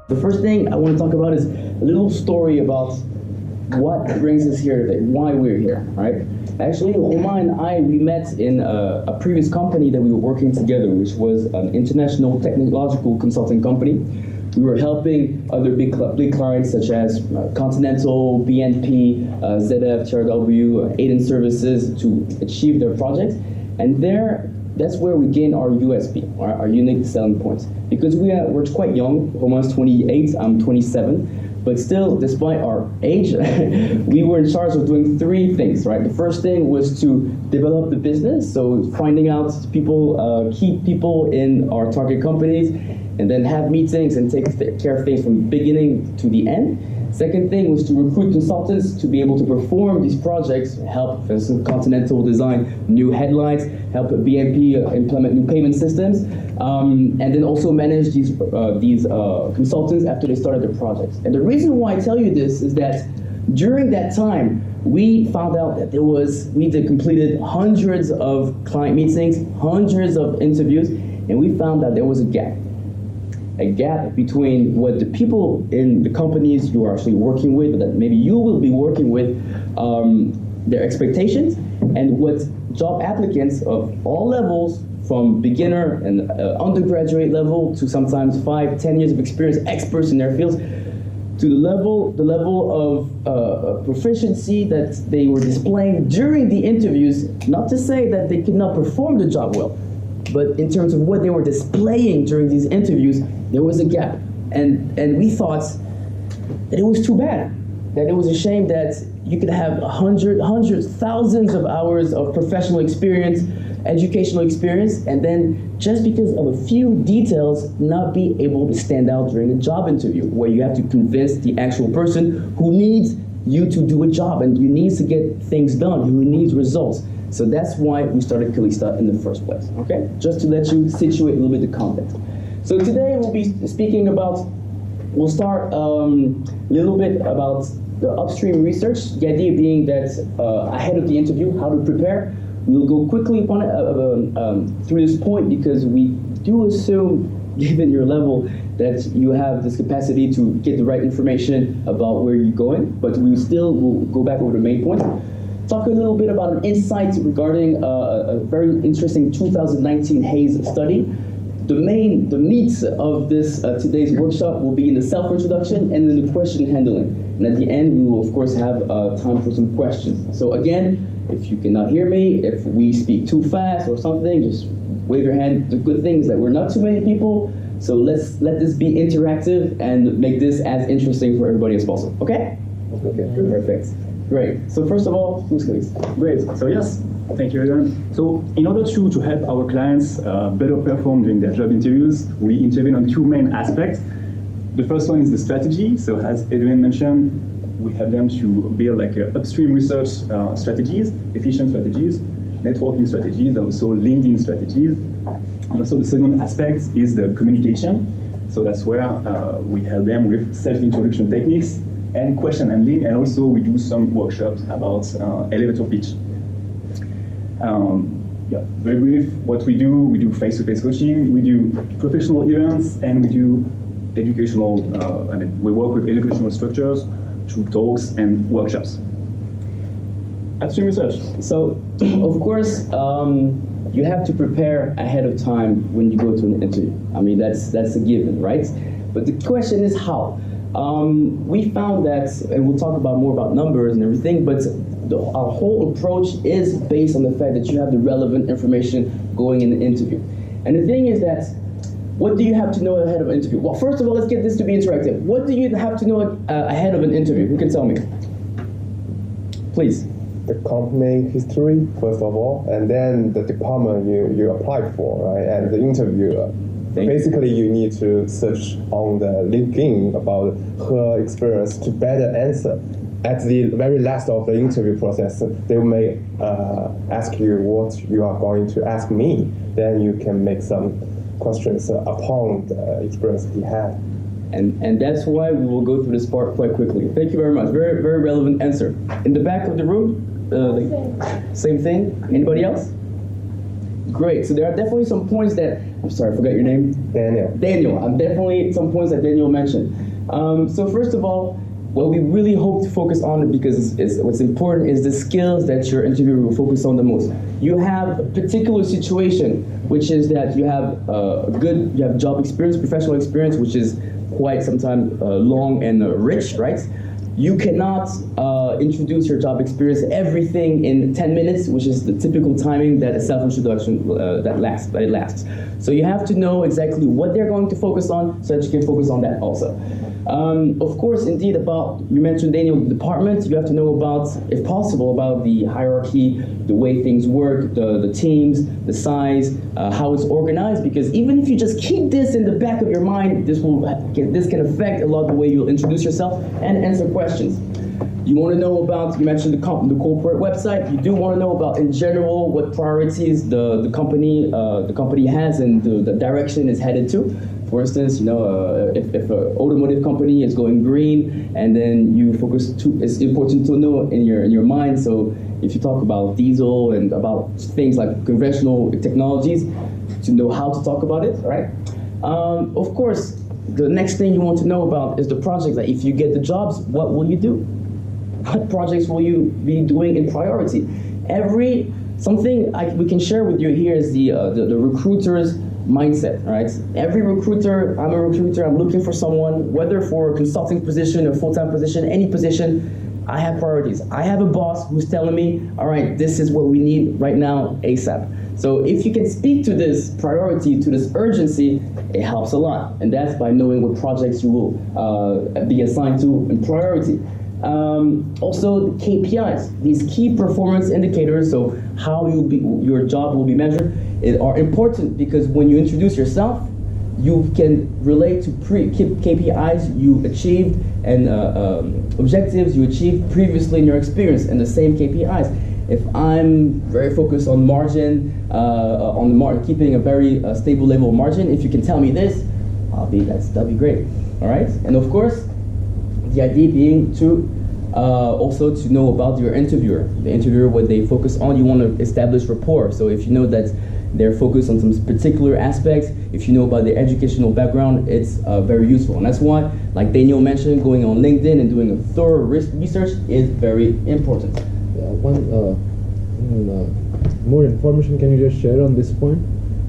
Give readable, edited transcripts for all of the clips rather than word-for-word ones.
The first thing I want to talk about is a little story about what brings us here today, why we're here, right? Actually, Romain and I, we met in a previous company that we were working together, which was an international technological consulting company. We were helping other big clients such as Continental, BNP, ZF, TRW, Aiden Services to achieve their projects. And that's where we gain our USP, our unique selling points. Because we're quite young, Romain's 28, I'm 27. But still, despite our age, we were in charge of doing three things, right? The first thing was to develop the business, so finding out people, keep people in our target companies, and then have meetings and take care of things from the beginning to the end. Second thing was to recruit consultants to be able to perform these projects, help, for instance, Continental design new headlights, help BNP implement new payment systems, and then also manage these consultants after they started their projects. And the reason why I tell you this is that during that time, we found out that we completed hundreds of client meetings, hundreds of interviews, and we found that there was a gap between what the people in the companies you are actually working with, that maybe you will be working with, their expectations, and what job applicants of all levels, from beginner and undergraduate level to sometimes 5-10 years of experience, experts in their fields, to the level of proficiency that they were displaying during the interviews. Not to say that they could not perform the job well, but in terms of what they were displaying during these interviews, there was a gap. And we thought that it was too bad, that it was a shame that you could have hundreds, thousands of hours of professional experience, educational experience, and then just because of a few details, not be able to stand out during a job interview, where you have to convince the actual person who needs you to do a job and you need to get things done, who needs results. So that's why we started Qalista in the first place, okay? Just to let you situate a little bit the context. So today we'll be speaking about, we'll start a little bit about the upstream research, the idea being that ahead of the interview, how to prepare. We'll go quickly upon it, through this point because we do assume, given your level, that you have this capacity to get the right information about where you're going, but we still will go back over the main points. Talk a little bit about an insight regarding a very interesting 2019 Hayes study. The meat of this today's workshop will be in the self-introduction and in the question handling. And at the end, we will of course have time for some questions. So again, if you cannot hear me, if we speak too fast or something, just wave your hand. The good thing is that we're not too many people, so let's let this be interactive and make this as interesting for everybody as possible. Okay? Okay, perfect. Great. So first of all, who's Qalista? Great. So yes, thank you again. So in order to help our clients better perform during their job interviews, we intervene on two main aspects. The first one is the strategy. So as Edwin mentioned, we have them to build like upstream research strategies, efficient strategies, networking strategies, and also LinkedIn strategies. And also the second aspect is the communication. So that's where we help them with self-introduction techniques and question handling, and also we do some workshops about elevator pitch. Yeah, very brief, what we do face-to-face coaching, we do professional events, and we do educational, we work with educational structures through talks and workshops. Upstream research. So, of course, you have to prepare ahead of time when you go to an interview. I mean, that's a given, right? But the question is how. We found that, and we'll talk more about numbers and everything, but our whole approach is based on the fact that you have the relevant information going in the interview. And the thing is that, what do you have to know ahead of an interview? Well, first of all, let's get this to be interactive. What do you have to know ahead of an interview? Who can tell me? Please. The company history, first of all, and then the department you applied for, right? And the interviewer. Basically, you need to search on the LinkedIn about her experience to better answer. At the very last of the interview process, they may ask you what you are going to ask me. Then you can make some questions upon the experience he had. And that's why we will go through this part quite quickly. Thank you very much. Very, very relevant answer. In the back of the room, same thing. Anybody else? Great. So there are definitely some points that, I'm sorry, I forgot your name. Daniel. Daniel. Definitely some points that Daniel mentioned. So first of all, what we really hope to focus on, because what's important, is the skills that your interviewer will focus on the most. You have a particular situation, which is that you have you have job experience, professional experience, which is quite sometimes long and rich, right? You cannot introduce your job experience, everything in 10 minutes, which is the typical timing that a self-introduction that lasts. So you have to know exactly what they're going to focus on so that you can focus on that also. Of course, indeed, you mentioned Daniel, the department, you have to know about, if possible, about the hierarchy, the way things work, the teams, the size, how it's organized, because even if you just keep this in the back of your mind, this can affect a lot the way you'll introduce yourself and answer questions. You want to know about, you mentioned the corporate website, you do want to know about, in general, what priorities the company has and the direction it's headed to. For instance, if an automotive company is going green, and then you focus it's important to know in your mind. So if you talk about diesel and about things like conventional technologies, to know how to talk about it, right? Of course, the next thing you want to know about is the projects. Like if you get the jobs, what will you do? What projects will you be doing in priority? Something we can share with you here is the recruiter's mindset, right? Every recruiter, I'm a recruiter, I'm looking for someone, whether for a consulting position, a full-time position, any position, I have priorities. I have a boss who's telling me, all right, this is what we need right now, ASAP. So if you can speak to this priority, to this urgency, it helps a lot. And that's by knowing what projects you will be assigned to in priority. Also, the KPIs, these key performance indicators, so how your job will be measured, are important because when you introduce yourself, you can relate to KPIs you achieved and objectives you achieved previously in your experience, and the same KPIs. If I'm very focused on margin, keeping a very stable level of margin, if you can tell me this, that'll be great. All right, and of course, the idea being to also to know about your interviewer. The interviewer, what they focus on, you want to establish rapport. So if you know that they're focused on some particular aspects, if you know about their educational background, it's very useful. And that's why, like Daniel mentioned, going on LinkedIn and doing a thorough research is very important. More information can you just share on this point?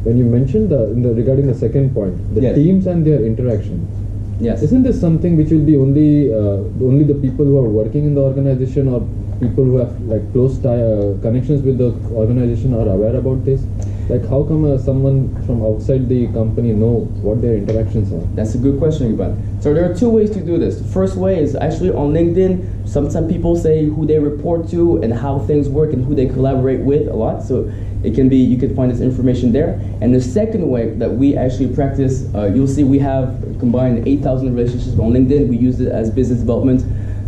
When you mentioned regarding the second point, the yes. teams and their interaction. Yes. Isn't this something which will be only the people who are working in the organization or people who have like close connections with the organization are aware about this? Like how come someone from outside the company know what their interactions are? That's a good question, Ivan. So there are two ways to do this. The first way is actually on LinkedIn. Sometimes people say who they report to and how things work and who they collaborate with a lot. So it can be, you can find this information there. And the second way that we actually practice, you'll see we have combined 8,000 relationships on LinkedIn. We use it as business development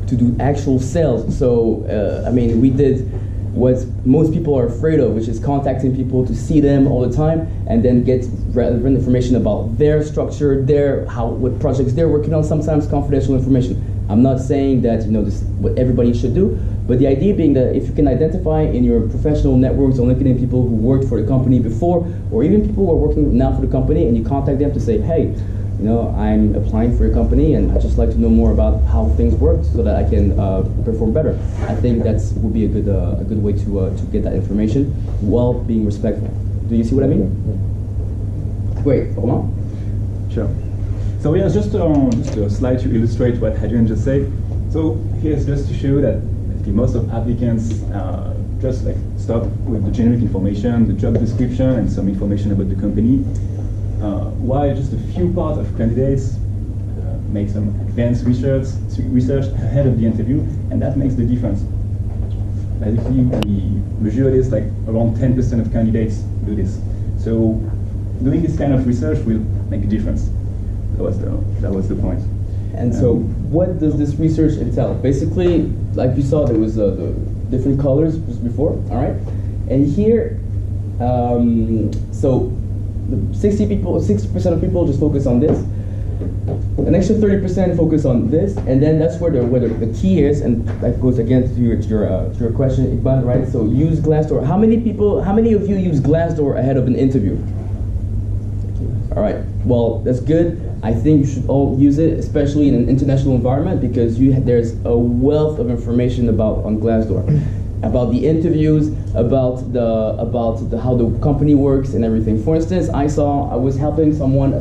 to do actual sales. So, we did what most people are afraid of, which is contacting people to see them all the time and then get relevant information about their structure, what projects they're working on, sometimes confidential information. I'm not saying that this is what everybody should do, but the idea being that if you can identify in your professional networks on LinkedIn people who worked for the company before, or even people who are working now for the company, and you contact them to say, hey, I'm applying for your company and I'd just like to know more about how things work so that I can perform better. I think that would be a good way to get that information while being respectful. Do you see what I mean? Great. Romain? Sure. So yeah, just a slide to illustrate what Hadrian just said. So here's just to show that most of applicants just stop with the generic information, the job description, and some information about the company. While just a few parts of candidates make some advanced research ahead of the interview, and that makes the difference. Basically, we measure this around 10% of candidates do this. So doing this kind of research will make a difference. That was the point. And so what does this research entail? Basically, like you saw, there was the different colors just before, all right? And here, so 60% of people just focus on this. An extra 30% focus on this, and then that's where the key is, and that goes again to your question, Iqbal, right? So use Glassdoor. How many of you use Glassdoor ahead of an interview? All right, well, that's good. I think you should all use it, especially in an international environment, because there's a wealth of information on Glassdoor, about the interviews, about how the company works and everything. For instance, I was helping someone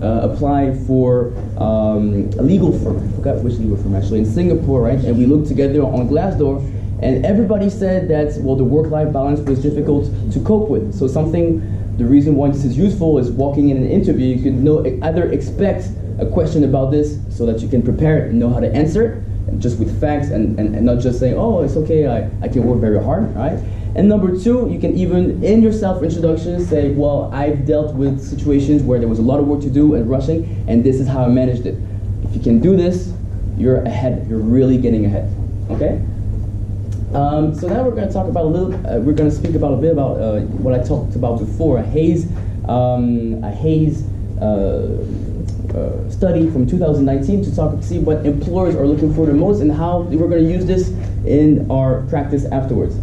apply for a legal firm. I forgot which legal firm actually, in Singapore, right? And we looked together on Glassdoor, and everybody said that, well, the work-life balance was difficult to cope with. So the reason why this is useful is walking in an interview, you can either expect a question about this so that you can prepare it and know how to answer it, and just with facts and not just saying, oh, it's okay, I can work very hard, right? And number two, you can even, in your self-introduction, say, well, I've dealt with situations where there was a lot of work to do and rushing, and this is how I managed it. If you can do this, you're ahead, you're really getting ahead, okay? So now we're going to talk about we're going to speak about a bit about what I talked about before, a Hayes study from 2019 to see what employers are looking for the most and how we're going to use this in our practice afterwards.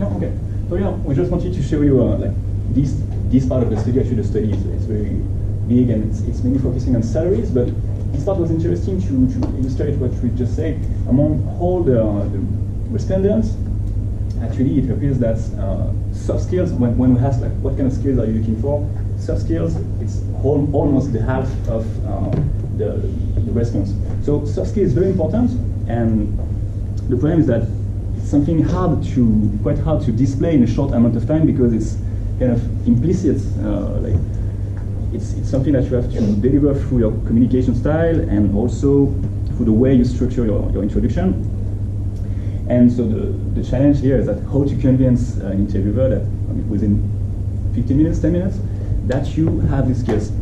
Okay. So yeah, we just wanted to show you this part of the study. Actually, the study is very big and it's mainly focusing on salaries, but this part was interesting to illustrate what we just said. Among all the respondents, actually it appears that soft skills, when we ask what kind of skills are you looking for, soft skills, it's almost the half of the response. So soft skills is very important, and the problem is that it's something quite hard to display in a short amount of time because it's kind of implicit, it's something that you have to deliver through your communication style and also through the way you structure your introduction. And so the challenge here is that how to convince an interviewer that within 15 minutes, 10 minutes, that you have these skills.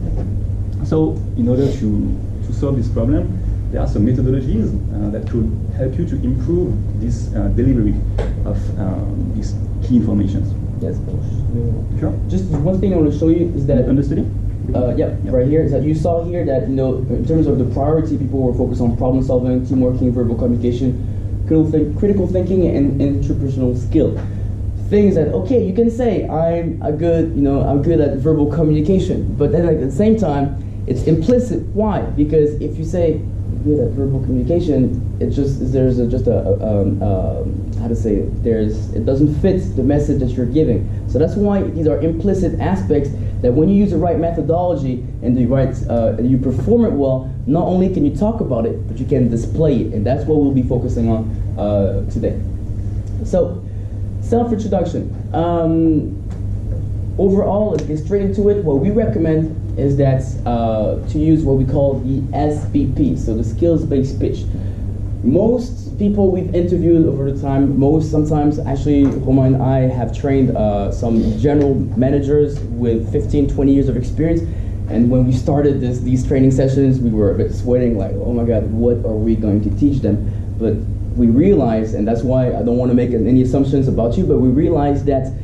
So in order to solve this problem, there are some methodologies that could help you to improve this delivery of these key information. Yes. Sure. Just one thing I want to show you is that Understood? Right here is that you saw here that in terms of the priority, people were focused on problem solving, team working, verbal communication, critical thinking, and interpersonal skill. Things that you can say I'm good at verbal communication, but then at the same time it's implicit. Why? Because if you say good at verbal communication, it doesn't fit the message that you're giving. So that's why these are implicit aspects that when you use the right methodology and you perform it well, not only can you talk about it, but you can display it, and that's what we'll be focusing on today. So, self-introduction. Overall, let's get straight into it. What we recommend is that to use what we call the SBP, so the skills-based pitch. Most people we've interviewed over the time, sometimes actually Romain and I have trained some general managers with 15, 20 years of experience, and when we started these training sessions, we were a bit sweating like, oh my God, what are we going to teach them? But we realized, and that's why I don't want to make any assumptions about you, but we realized that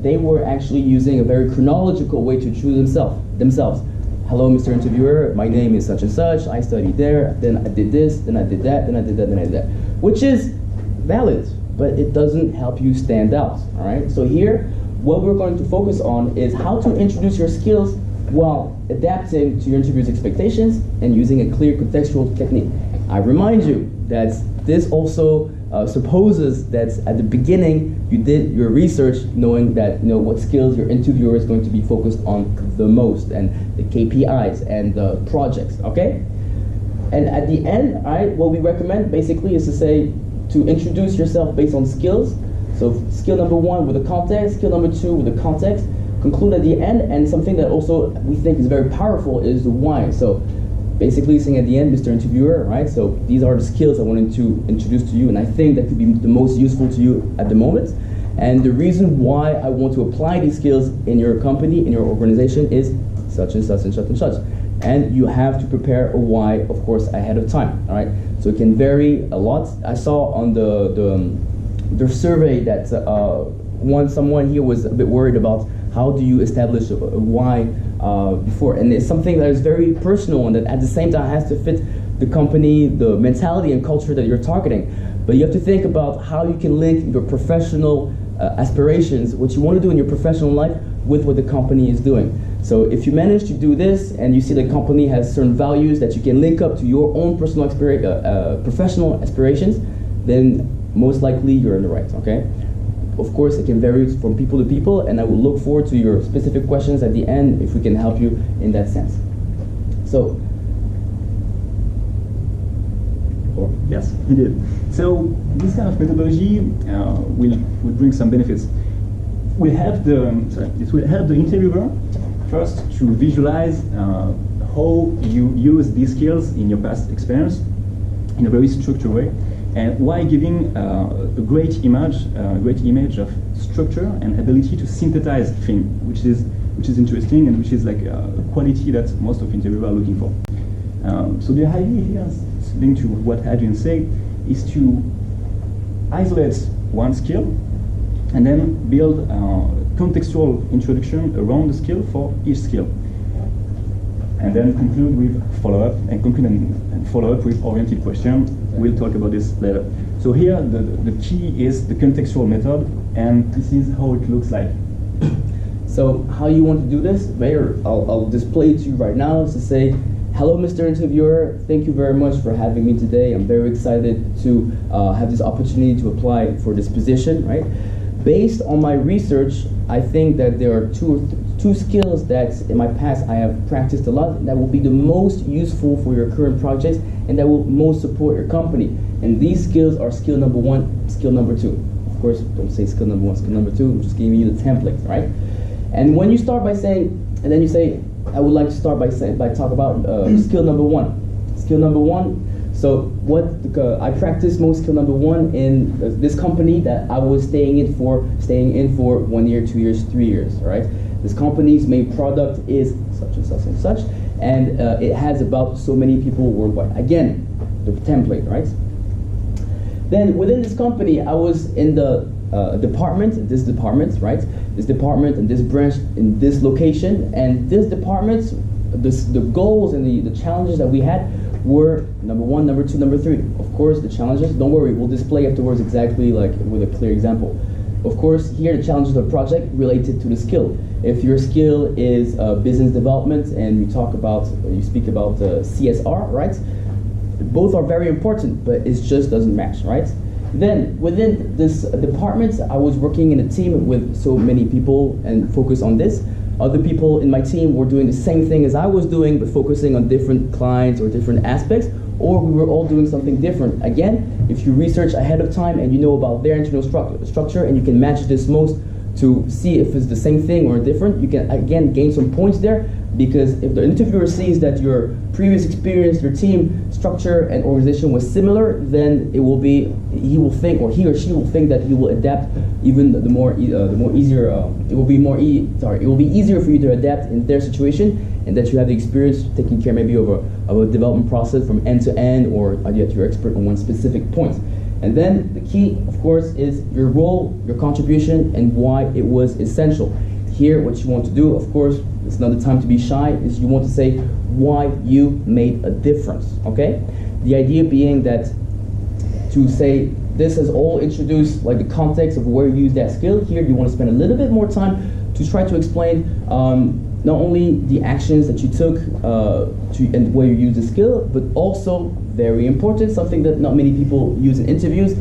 they were actually using a very chronological way to choose themselves. Hello, Mr. Interviewer, my name is such and such, I studied there, then I did this, then I did that, then I did that, then I did that. Which is valid, but it doesn't help you stand out, all right? So here, what we're going to focus on is how to introduce your skills while adapting to your interview's expectations and using a clear contextual technique. I remind you that this also supposes that at the beginning you did your research knowing that what skills your interviewer is going to be focused on the most, and the KPIs and the projects, okay? And at the end, what we recommend basically is to introduce yourself based on skills. So skill number one with the context, skill number two with the context, conclude at the end, and something that also we think is very powerful is the why. So basically saying at the end, Mr. Interviewer, right? So these are the skills I wanted to introduce to you, and I think that could be the most useful to you at the moment. And the reason why I want to apply these skills in your company, in your organization, is such and such and such and such. And you have to prepare a why, of course, ahead of time, all right? So it can vary a lot. I saw on the survey that someone here was a bit worried about how do you establish a why before, and it's something that is very personal and that at the same time has to fit the company, the mentality and culture that you're targeting. But you have to think about how you can link your professional aspirations, what you want to do in your professional life, with what the company is doing. So if you manage to do this and you see the company has certain values that you can link up to your own personal professional aspirations, then most likely you're in the right, okay? Of course, it can vary from people to people, and I will look forward to your specific questions at the end if we can help you in that sense. So, yes, indeed. So this kind of methodology will bring some benefits. It will help the interviewer first to visualize how you use these skills in your past experience in a very structured way, and while giving a great image of structure and ability to synthesize things, which is interesting and which is like a quality that most of interviewers are looking for. So the idea here, linked to what Adrian said, is to isolate one skill and then build a contextual introduction around the skill for each skill, and then conclude with follow-up and follow up with oriented question. We'll talk about this later. So here the key is the contextual method, and this is how it looks like. So how you want to do this? I'll display it to you right now. Is to say, hello, Mr. Interviewer. Thank you very much for having me today. I'm very excited to have this opportunity to apply for this position, right? Based on my research, I think that there are two skills that in my past I have practiced a lot that will be the most useful for your current projects and that will most support your company. And these skills are skill number 1, skill number 2. Of course, don't say skill number 1, skill number 2. I'm just giving you the template, right? And when you start by saying, and then you say, I would like to start by talk about skill number 1. Skill number 1. So I practiced most skill number 1 in this company that I was staying in for 1 year, 2 years, 3 years. Right? This company's main product is such and such and such, and it has about so many people worldwide. Again, the template, right? Then within this company, I was in the department, right? This department and this branch in this location, and this department, the goals and the challenges that we had were number 1, number 2, number 3. Of course, the challenges, don't worry, we'll display afterwards exactly like with a clear example. Of course, here the challenges of the project related to the skill. If your skill is business development and you speak about CSR, right? Both are very important, but it just doesn't match, right? Then within this department, I was working in a team with so many people and focus on this. Other people in my team were doing the same thing as I was doing, but focusing on different clients or different aspects, or we were all doing something different. Again, if you research ahead of time and you know about their internal structure and you can match this most to see if it's the same thing or different, you can again gain some points there, because if the interviewer sees that your previous experience, your team structure and organization was similar, then he or she will think that you will adapt even it will be easier for you to adapt in their situation, and that you have the experience taking care maybe of a development process from end to end, or that you're expert on one specific point. And then the key, of course, is your role, your contribution, and why it was essential. Here, what you want to do, of course, it's not the time to be shy, is you want to say why you made a difference, okay? The idea being that to say this is all introduced, like the context of where you use that skill. Here, you want to spend a little bit more time to try to explain not only the actions that you took and where you use the skill, but also, very important, something that not many people use in interviews,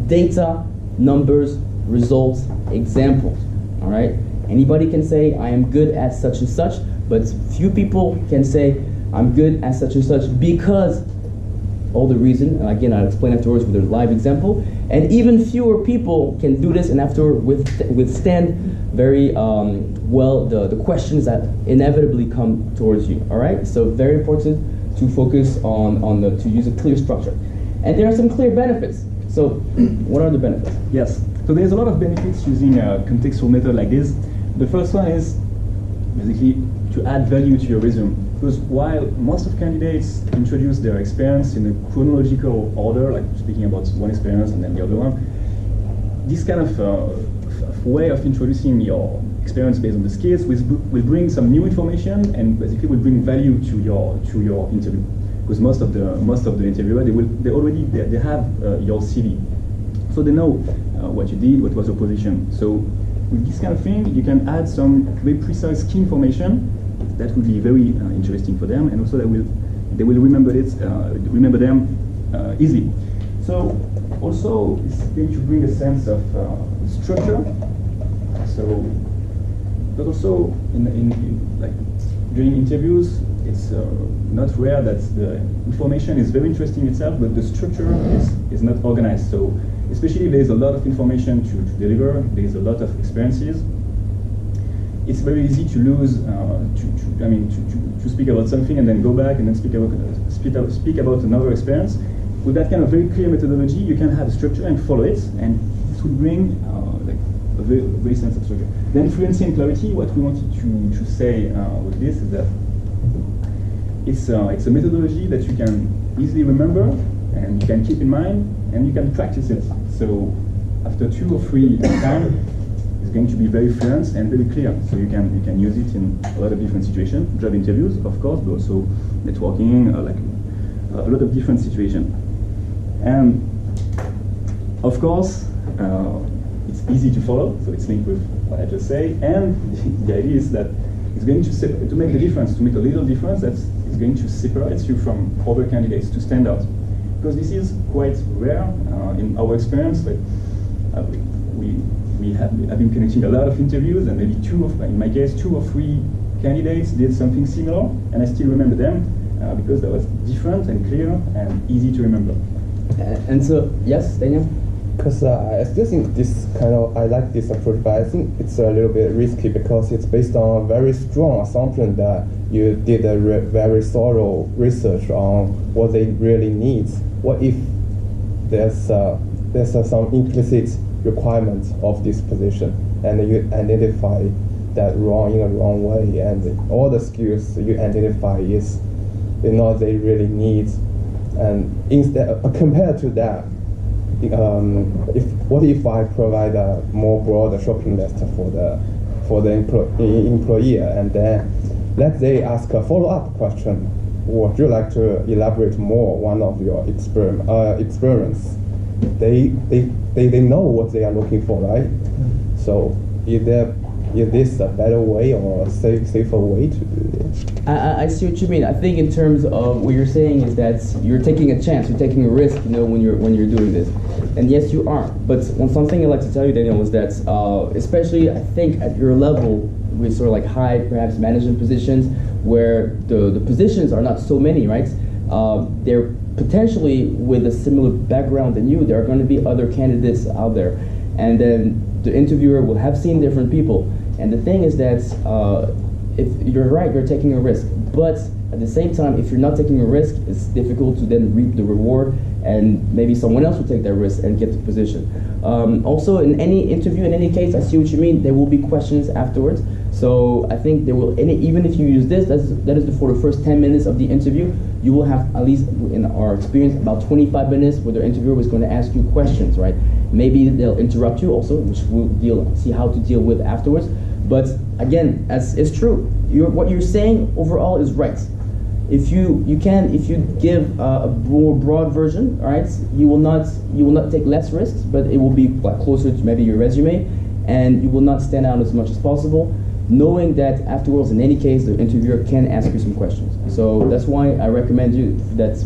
data, numbers, results, examples, all right? Anybody can say, I am good at such and such, but few people can say, I'm good at such and such because all the reason, and again, I'll explain afterwards with a live example, and even fewer people can do this and after withstand very well the questions that inevitably come towards you, all right? So very important to focus to use a clear structure. And there are some clear benefits. So what are the benefits? Yes, so there's a lot of benefits using a contextual method like this. The first one is basically to add value to your resume. Because while most of candidates introduce their experience in a chronological order, like speaking about one experience and then the other one, this kind of way of introducing your experience based on the skills will bring some new information and basically will bring value to your interview. Because most of the interviewer they have your CV, so they know what you did, what was your position. So with this kind of thing, you can add some very precise key information that will be very interesting for them, and also they will remember them easily. So also it's going to bring a sense of structure. So, but also in like during interviews, it's not rare that the information is very interesting itself, but the structure is not organized. So especially if there's a lot of information to deliver, there's a lot of experiences, it's very easy to lose, to speak about something and then go back and then speak about another experience. With that kind of very clear methodology, you can have a structure and follow it, and this will bring like a very sense of structure. Then fluency and clarity, what we wanted to say with this is that it's a methodology that you can easily remember and you can keep in mind and you can practice it. So after 2 or 3 times, it's going to be very fluent and very clear. So you can use it in a lot of different situations, job interviews, of course, but also networking, like a lot of different situations. And of course, it's easy to follow, so it's linked with what I just said. And the idea is that it's going to make the difference, to make a little difference that is going to separate you from other candidates, to stand out. Because this is quite rare in our experience. But I've been conducting a lot of interviews, and maybe in my case, 2 or 3 candidates did something similar, and I still remember them because that was different and clear and easy to remember. And so, yes, Daniel? Because I still think I like this approach, but I think it's a little bit risky because it's based on a very strong assumption that you did a very thorough research on what they really need. What if there's some implicit requirements of this position, and you identify that in a wrong way, and all the skills you identify is not they really need, and instead compared to that. What if I provide a more broader shopping list for the employee, and then let's say ask a follow-up question? Would you like to elaborate more one of your experience? They know what they are looking for, right? So is this a better way or a safer way to do this? I see what you mean. I think in terms of what you're saying is that you're taking a chance, you're taking a risk, when you're doing this. And yes, you are. But something I'd like to tell you, Daniel, is that especially I think at your level, with sort of like high, perhaps management positions, where the positions are not so many, right? They're potentially with a similar background than you. There are going to be other candidates out there, and then the interviewer will have seen different people. And the thing is that if you're right, you're taking a risk. But at the same time, if you're not taking a risk, it's difficult to then reap the reward, and maybe someone else will take that risk and get the position. Also, in any interview, in any case, I see what you mean. There will be questions afterwards. So I think there will, even if you use this, that is for the first 10 minutes of the interview, you will have, at least in our experience, about 25 minutes where the interviewer is going to ask you questions, right? Maybe they'll interrupt you also, which we'll see how to deal with afterwards. But again, as it's true, what you're saying overall is right. If you give a more broad version, all right, you will not take less risks, but it will be like closer to maybe your resume, and you will not stand out as much as possible, knowing that afterwards, in any case, the interviewer can ask you some questions. So that's why we recommend you that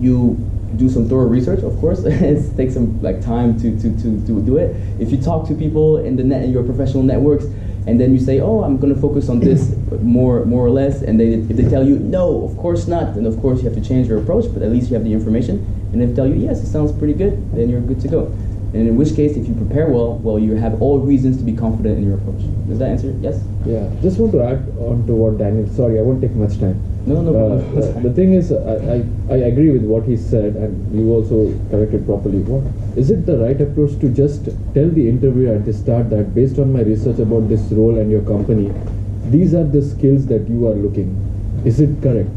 you do some thorough research. Of course, it takes some time to do it. If you talk to people in in your professional networks, and then you say, oh, I'm going to focus on this more or less, and if they tell you, no, of course not, then of course you have to change your approach, but at least you have the information. And if they tell you, yes, it sounds pretty good, then you're good to go. And in which case, if you prepare well, you have all reasons to be confident in your approach. Does that answer? Yes? Yeah, just want to add on to what Daniel, sorry, I won't take much time. No problem. The thing is, I agree with what he said, and you also corrected properly. Is it the right approach to just tell the interviewer at the start that based on my research about this role and your company, these are the skills that you are looking? Is it correct?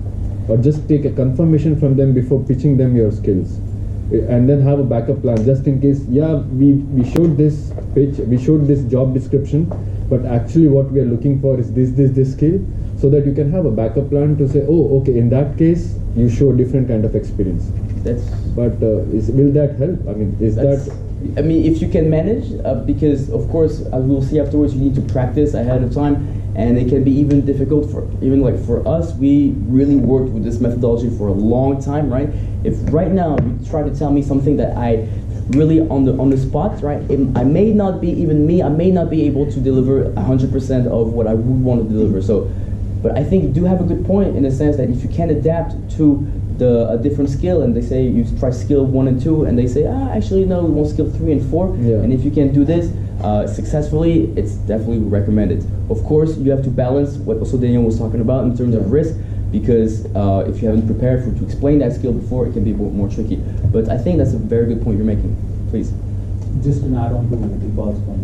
Or just take a confirmation from them before pitching them your skills? and then have a backup plan just in case. Yeah, we showed this pitch, we showed this job description, but actually what we are looking for is this skill, so that you can have a backup plan to say, oh, okay, in that case you show different kind of experience. Will that help? I mean, I mean, if you can manage, because of course, as we'll see afterwards, you need to practice ahead of time, and it can be even difficult for us. We really worked with this methodology for a long time, right? If right now you try to tell me something that I really on the spot, right? I may not be able to deliver 100% of what I would want to deliver. So, but I think you do have a good point in the sense that if you can adapt to a different skill, and they say you try skill 1 and 2, and they say, actually no, we want skill 3 and 4, and if you can do this successfully, it's definitely recommended. Of course, you have to balance what also Daniel was talking about in terms of risk, because if you haven't prepared to explain that skill before, it can be more tricky. But I think that's a very good point you're making. Please. Just to add on to Iqbal's point,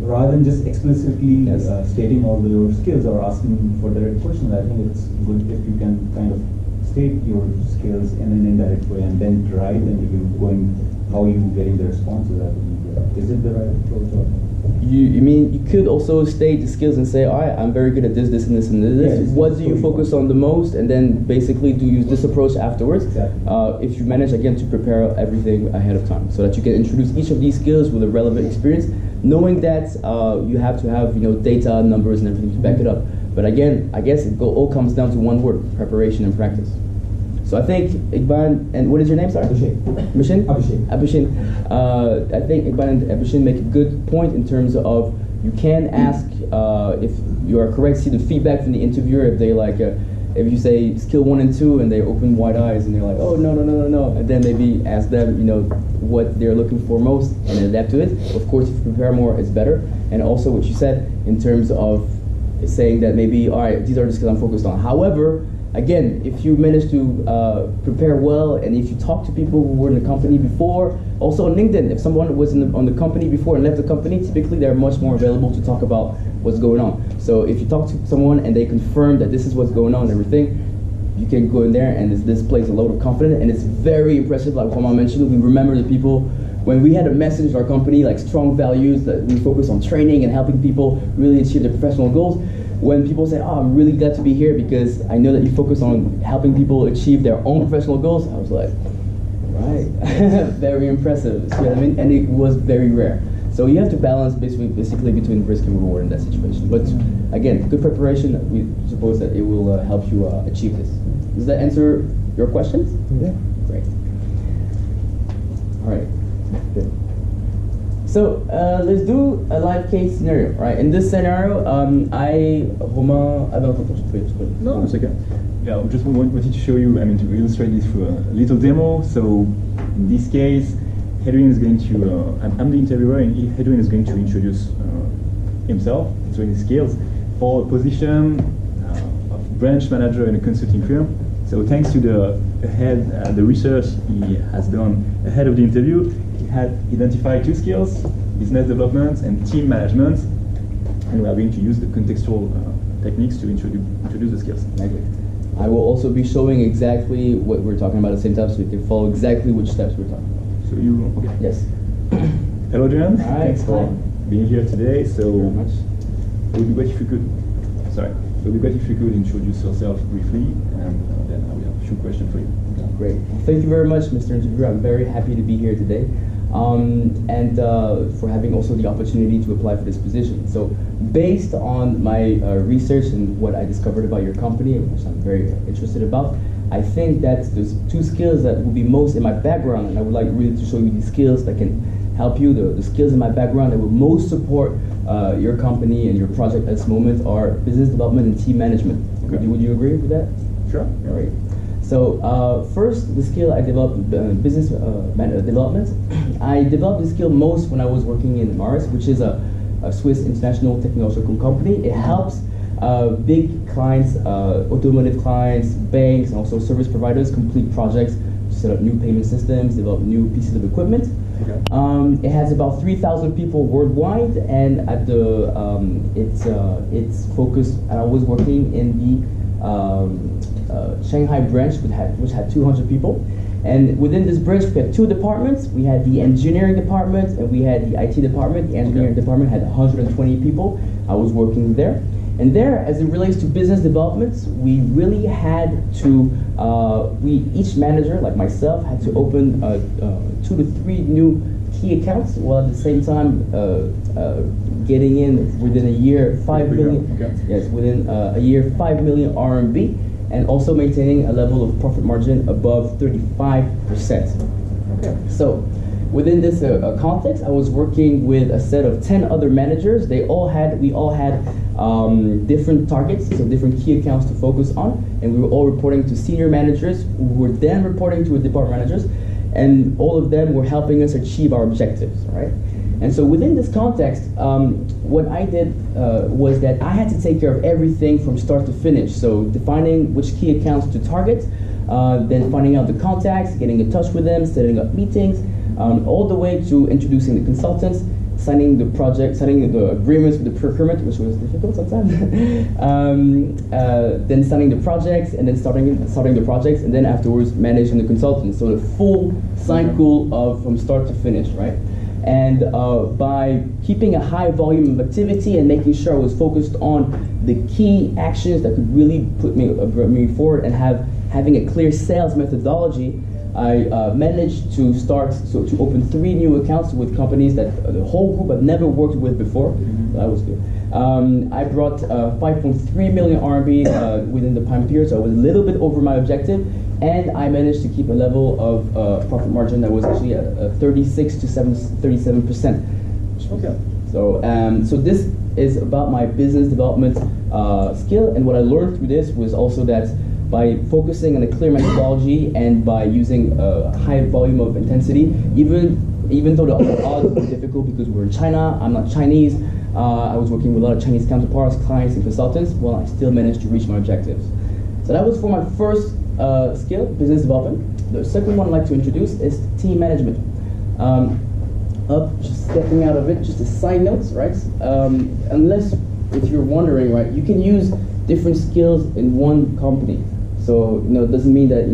rather than just explicitly stating all your skills or asking for direct questions, I think it's good if you can kind of state your skills in an indirect way and then try them to going how you getting the responses. I believe. Is it the right approach? Or? You mean you could also state the skills and say, all right, I'm very good at this, this, and this, and this. Yes, what do you focus on the most, and then basically do use this approach afterwards. Exactly. If you manage again to prepare everything ahead of time, so that you can introduce each of these skills with a relevant experience, knowing that you have to have data, numbers, and everything to back it up. But again, I guess it all comes down to one word: preparation and practice. So I think Iqbal, and what is your name, sorry? Abhishin? Abhishin. I think Iqbal and Abhishin make a good point in terms of you can ask if you are correct, see the feedback from the interviewer, if they if you say skill 1 and 2 and they open wide eyes and they're like, oh, no, and then maybe ask them, what they're looking for most and adapt to it. Of course, if you prepare more, it's better. And also what you said in terms of saying that maybe, all right, these are the skills I'm focused on. However, again, if you manage to prepare well, and if you talk to people who were in the company before, also on LinkedIn, if someone was on the company before and left the company, typically they're much more available to talk about what's going on. So if you talk to someone and they confirm that this is what's going on and everything, you can go in there and this displays a load of confidence, and it's very impressive. Like Romain mentioned, we remember the people when we had a message in our company, like strong values, that we focus on training and helping people really achieve their professional goals. When people say, oh, I'm really glad to be here because I know that you focus on helping people achieve their own professional goals, I was like, right, very impressive. See what I mean? And it was very rare. So you have to balance basically between risk and reward in that situation. But again, good preparation, we suppose that it will help you achieve this. Does that answer your questions? Yeah. Great. All right. Good. So let's do a live case scenario, right? In this scenario, No, it's okay. Yeah, I just wanted to show you, to illustrate this through a little demo. So in this case, Edwin is going to, I'm the interviewer, and Edwin is going to introduce himself, so his skills, for a position of branch manager in a consulting firm. So thanks to the research he has done ahead of the interview, he had identified 2 skills: business development and team management. And we are going to use the contextual techniques to introduce the skills. I will also be showing exactly what we're talking about at the same time, so you can follow exactly which steps we're talking about. So you, okay. Yes. Hello, Jan. Hi. Thanks for being here today. So Thank you very much. it would be great if you could, introduce yourself briefly, and then I will have a few questions for you. Great. Thank you very much, Mr. Interviewer. I'm very happy to be here today, and for having also the opportunity to apply for this position. So, based on my research and what I discovered about your company, which I'm very interested about, I think that there's 2 skills that will be most in my background, and I would like really to show you these skills that can help you. The skills in my background that will most support your company and your project at this moment are business development and team management. Okay. Would you agree with that? Sure. All right. So first, the skill I developed, business development. I developed this skill most when I was working in Mars, which is a Swiss international technological company. It helps big clients, automotive clients, banks, and also service providers complete projects to set up new payment systems, develop new pieces of equipment. Okay. It has about 3,000 people worldwide, and at the it's focused. I was working in the Shanghai branch, which had 200 people, And within this branch, we had two departments. We had the engineering department and we had the IT department. The engineering department had 120 people. I was working there. And there, as it relates to business development, we really had to, each manager, like myself, had to open 2 to 3 new key accounts, while at the same time getting in within a year 5 million. Okay. Yes, within a year 5 million RMB, and also maintaining a level of profit margin above 35%. Okay. So, within this context, I was working with a set of 10 other managers. We all had different targets, so different key accounts to focus on, and we were all reporting to senior managers who were then reporting to department managers, and all of them were helping us achieve our objectives, right? And so within this context, what I did was that I had to take care of everything from start to finish. So defining which key accounts to target, then finding out the contacts, getting in touch with them, setting up meetings, all the way to introducing the consultants, signing the agreements with the procurement, which was difficult sometimes. Then signing the projects, and then starting the projects, and then afterwards managing the consultants. So the full cycle of from start to finish, right? And by keeping a high volume of activity and making sure I was focused on the key actions that could really put me forward, and having a clear sales methodology, I managed to open 3 new accounts with companies that the whole group had never worked with before. That was good. I brought 5.3 million RMB within the time period, so I was a little bit over my objective, and I managed to keep a level of profit margin that was actually 36 to 37%. Okay. So this is about my business development skill, and what I learned through this was also that by focusing on a clear methodology and by using a high volume of intensity, even though the odds were difficult because we're in China, I'm not Chinese, I was working with a lot of Chinese counterparts, clients, and consultants, well, I still managed to reach my objectives. So that was for my first skill, business development. The second one I'd like to introduce is team management. Just stepping out of it, just a side note, right? Unless, if you're wondering, right, you can use different skills in one company. So, it doesn't mean that,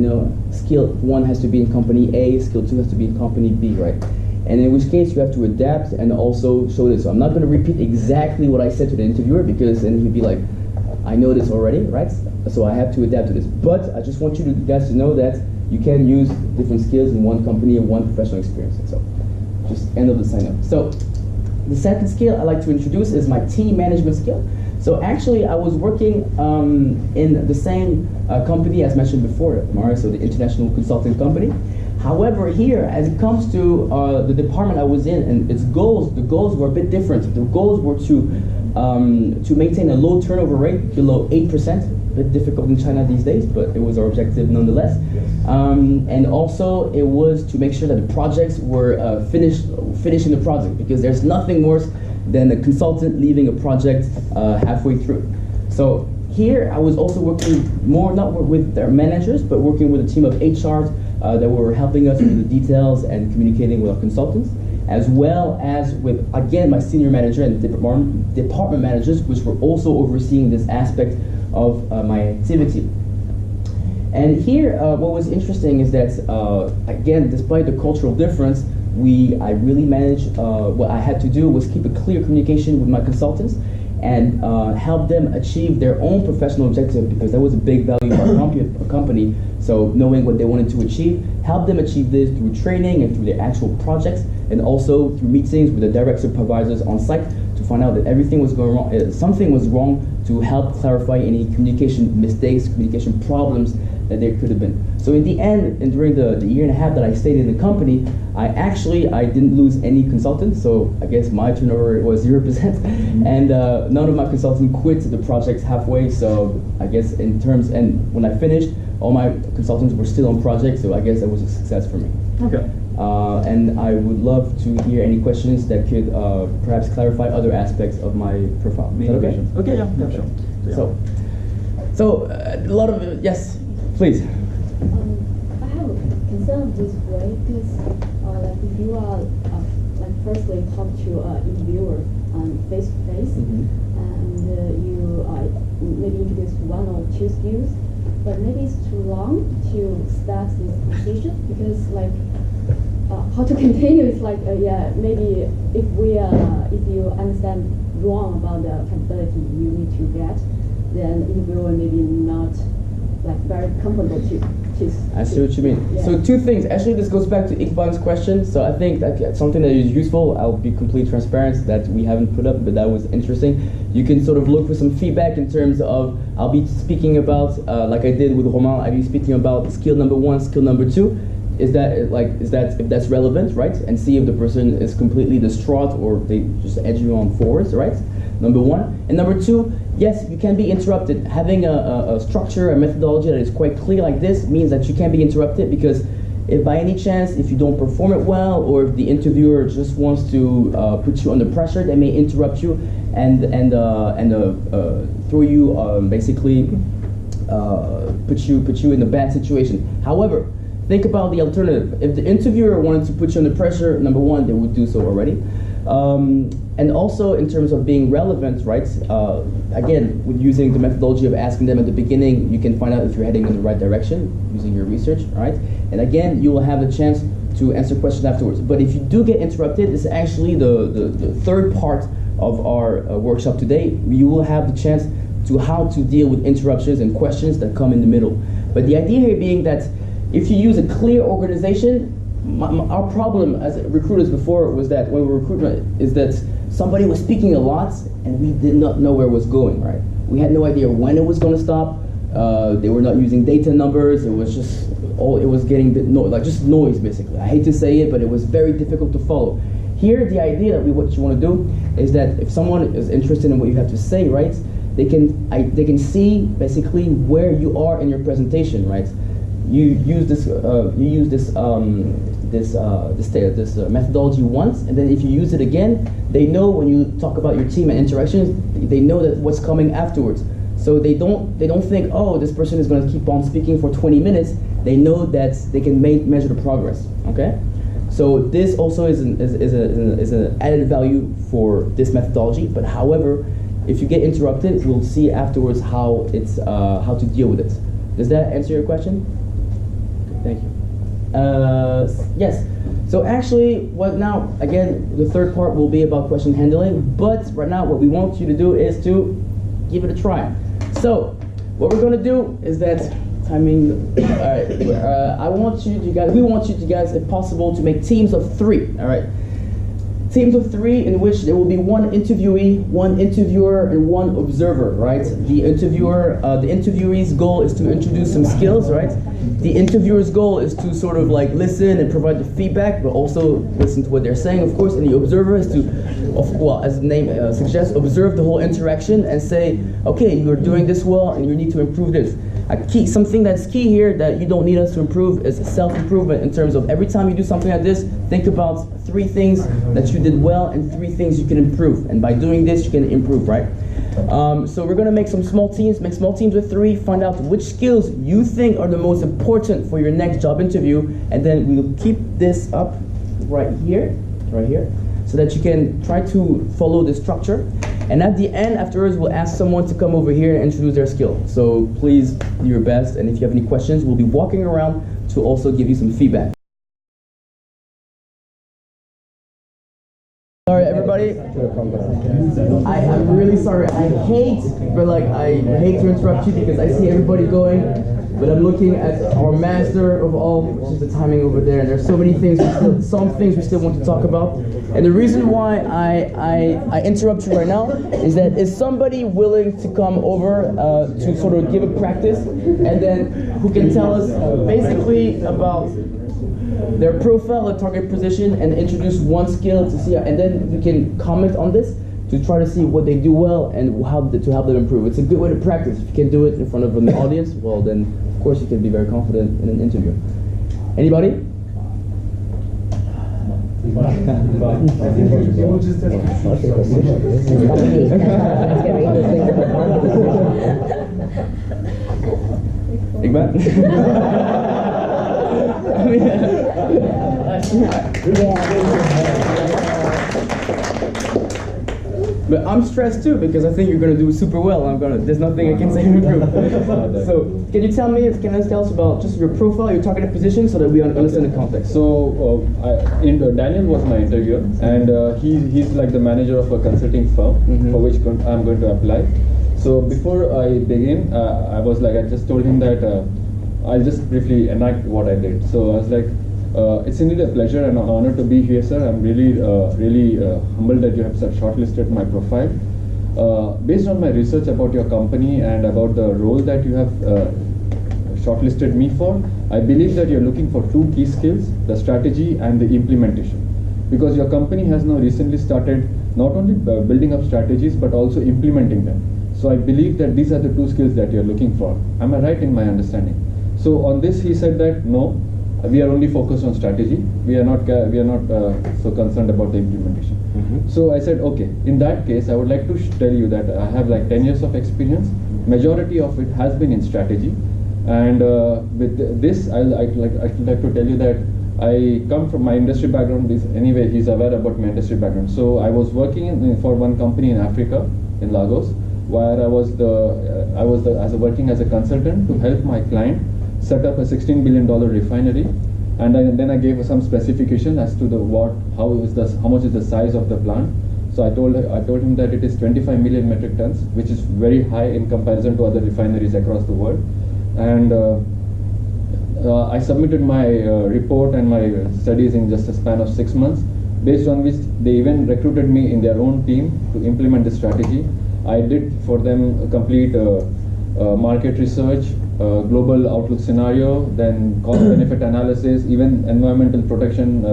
skill 1 has to be in company A, skill 2 has to be in company B, right? And in which case you have to adapt and also show this. So I'm not going to repeat exactly what I said to the interviewer, because then he'd be like, I know this already, right? So I have to adapt to this. But I just want you guys to know that you can use different skills in one company and one professional experience. So just end of the sign up. So the second skill I'd like to introduce is my team management skill. So actually, I was working in the same company as mentioned before, so the international consulting company. However, here, as it comes to the department I was in and its goals, the goals were a bit different. The goals were to maintain a low turnover rate, below 8%. A bit difficult in China these days, but it was our objective nonetheless. And also, it was to make sure that the projects were finishing the project, because there's nothing worse than a consultant leaving a project halfway through. So here I was also working not with their managers, but working with a team of HR that were helping us with the details and communicating with our consultants, as well as with, again, my senior manager and department managers, which were also overseeing this aspect of my activity. And here, what was interesting is that, again, despite the cultural difference, I really managed, what I had to do was keep a clear communication with my consultants and help them achieve their own professional objective, because that was a big value of our company. So knowing what they wanted to achieve, help them achieve this through training and through their actual projects, and also through meetings with the direct supervisors on site to find out that everything was going wrong, something was wrong, to help clarify any communication mistakes, communication problems that there could have been. So in the end, and during the year and a half that I stayed in the company, I didn't lose any consultants, so I guess my turnover was 0%, and none of my consultants quit the projects halfway, so I guess and when I finished, all my consultants were still on projects, so I guess that was a success for me. Okay. And I would love to hear any questions that could perhaps clarify other aspects of my profile. Is that okay? Okay, yeah, sure. So a lot of, yes, please. I have a concern this way, because like if you are like firstly talk to interviewer face to face, and you maybe introduce 1 or 2 skills, but maybe it's too long to start this conversation because like how to continue is like yeah, maybe if you understand wrong about the capability you need to get, then interviewer maybe not like very comfortable to. I see what you mean. Yeah. So two things. Actually, this goes back to Iqbal's question. So I think that's something that is useful. I'll be completely transparent that we haven't put up, but that was interesting. You can sort of look for some feedback in terms of, I'll be speaking about, like I did with Romain, I'll be speaking about skill number 1, skill number 2. Is that if that's relevant, right? And see if the person is completely distraught or they just edge you on forwards, right? Number 1. And number 2, yes, you can be interrupted. Having a structure, a methodology that is quite clear like this means that you can be interrupted because if by any chance, if you don't perform it well, or if the interviewer just wants to put you under pressure, they may interrupt you and throw you basically put you in a bad situation. However, think about the alternative. If the interviewer wanted to put you under pressure, number 1, they would do so already. And also in terms of being relevant, right? Again, with using the methodology of asking them at the beginning, you can find out if you're heading in the right direction using your research, right? And again, you will have the chance to answer questions afterwards. But if you do get interrupted, it's actually the third part of our workshop today. You will have the chance to how to deal with interruptions and questions that come in the middle. But the idea here being that if you use a clear organization, our problem as recruiters before was that when we were recruiting is that somebody was speaking a lot and we did not know where it was going, right? We had no idea when it was going to stop. They were not using data numbers. It was just it was getting a bit like just noise basically. I hate to say it, but it was very difficult to follow. Here, the idea that what you want to do is that if someone is interested in what you have to say, right, they can see basically where you are in your presentation, right? You use this methodology once, and then if you use it again, they know when you talk about your team and interactions, they know that what's coming afterwards. So they don't think, oh, this person is going to keep on speaking for 20 minutes. They know that they can measure the progress. Okay, so this also is an added value for this methodology. But however, if you get interrupted, we'll see afterwards how to deal with it. Does that answer your question? Thank you. Yes. So actually, now again, the third part will be about question handling. But right now, what we want you to do is to give it a try. So what we're going to do is that timing. All right. We want you guys, if possible, to make teams of 3. All right. Teams of 3 in which there will be 1 interviewee, 1 interviewer, and 1 observer, right? The interviewee's goal is to introduce some skills, right? The interviewer's goal is to sort of like listen and provide the feedback, but also listen to what they're saying, of course. And the observer is to, as the name suggests, observe the whole interaction and say, okay, you're doing this well, and you need to improve this. Something that's key here that you don't need us to improve is self-improvement in terms of every time you do something like this, think about 3 things that you did well and 3 things you can improve. And by doing this, you can improve, right? So we're going to make some small teams with 3, find out which skills you think are the most important for your next job interview, and then we'll keep this up right here, so that you can try to follow the structure. And at the end, afterwards, we'll ask someone to come over here and introduce their skill. So please do your best, and if you have any questions, we'll be walking around to also give you some feedback. Sorry, everybody. I'm really sorry. I hate to interrupt you because I see everybody going, but I'm looking at our master of all, which is the timing over there. And there's so many things, some things we still want to talk about. And the reason why I interrupt you right now is that is somebody willing to come over to sort of give a practice, and then who can tell us basically about their profile, their target position, and introduce 1 skill to see, and then we can comment on this to try to see what they do well and how to help them improve. It's a good way to practice. If you can do it in front of an audience, well then, of course, you can be very confident in an interview. Anybody? But I'm stressed too because I think you're gonna do super well. There's nothing I can say to improve. So can you tell us about just your profile, your targeted position, so that we understand the context? So Daniel was my interviewer, and he's like the manager of a consulting firm for which I'm going to apply. So before I begin, I just told him that I'll just briefly enact what I did. So I was like, it's indeed a pleasure and an honor to be here, sir. I'm really humbled that you have shortlisted my profile. Based on my research about your company and about the role that you have shortlisted me for, I believe that you're looking for two key skills, the strategy and the implementation. Because your company has now recently started not only building up strategies, but also implementing them. So I believe that these are the two skills that you're looking for. Am I right in my understanding? So on this, he said that no, we are only focused on strategy. We are not so concerned about the implementation. So I said, okay, in that case, I would like to tell you that I have like 10 years of experience. Majority of it has been in strategy. And with this, I'd like to tell you that I come from my industry background. Anyway, he's aware about my industry background. So I was working for one company in Africa, in Lagos, where I was working as a consultant to help my client set up a $16 billion refinery, and then I gave some specification as to how much is the size of the plant. So I told him that it is 25 million metric tons, which is very high in comparison to other refineries across the world. And I submitted my report and my studies in just a span of 6 months, based on which they even recruited me in their own team to implement the strategy. I did for them a complete market research, global outlook scenario, then cost benefit analysis, even environmental protection,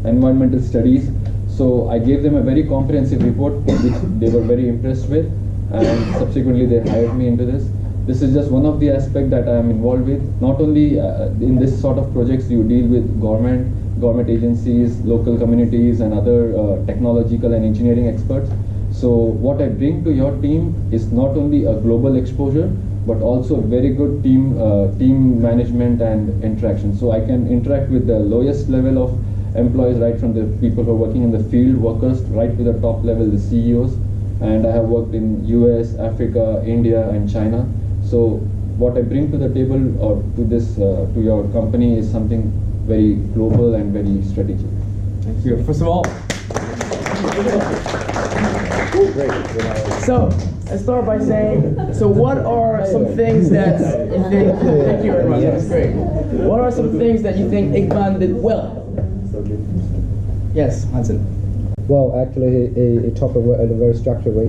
environmental studies. So I gave them a very comprehensive report, which they were very impressed with, and subsequently they hired me into this. This is just one of the aspects that I am involved with. Not only in this sort of projects, you deal with government agencies, local communities, and other technological and engineering experts. So what I bring to your team is not only a global exposure, but also a very good team management and interaction. So I can interact with the lowest level of employees, right from the people who are working in the field workers, right to the top level, the CEOs. And I have worked in US, Africa, India, and China. So what I bring to the table or to this to your company is something very global and very strategic. Thank you. First of all, so let's start by saying, so what are some things that you think, thank you very much, that's great. What are some things that you think Iqbal did well? Yes, Hansen. Well, actually, he talked in a very structured way.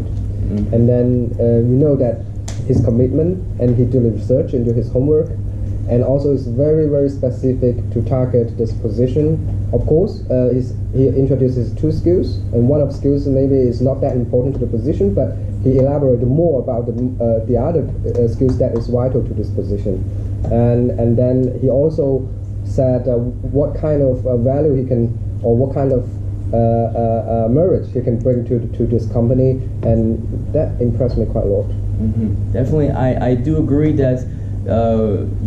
And then you know that his commitment, and he did research into his homework, and also is very, very specific to target this position. Of course, he introduces two skills, and one of the skills maybe is not that important to the position, but he elaborated more about the other skills that is vital to this position. And then he also said what kind of value he can, or what kind of merit he can bring to this company, and that impressed me quite a lot. Definitely, I do agree that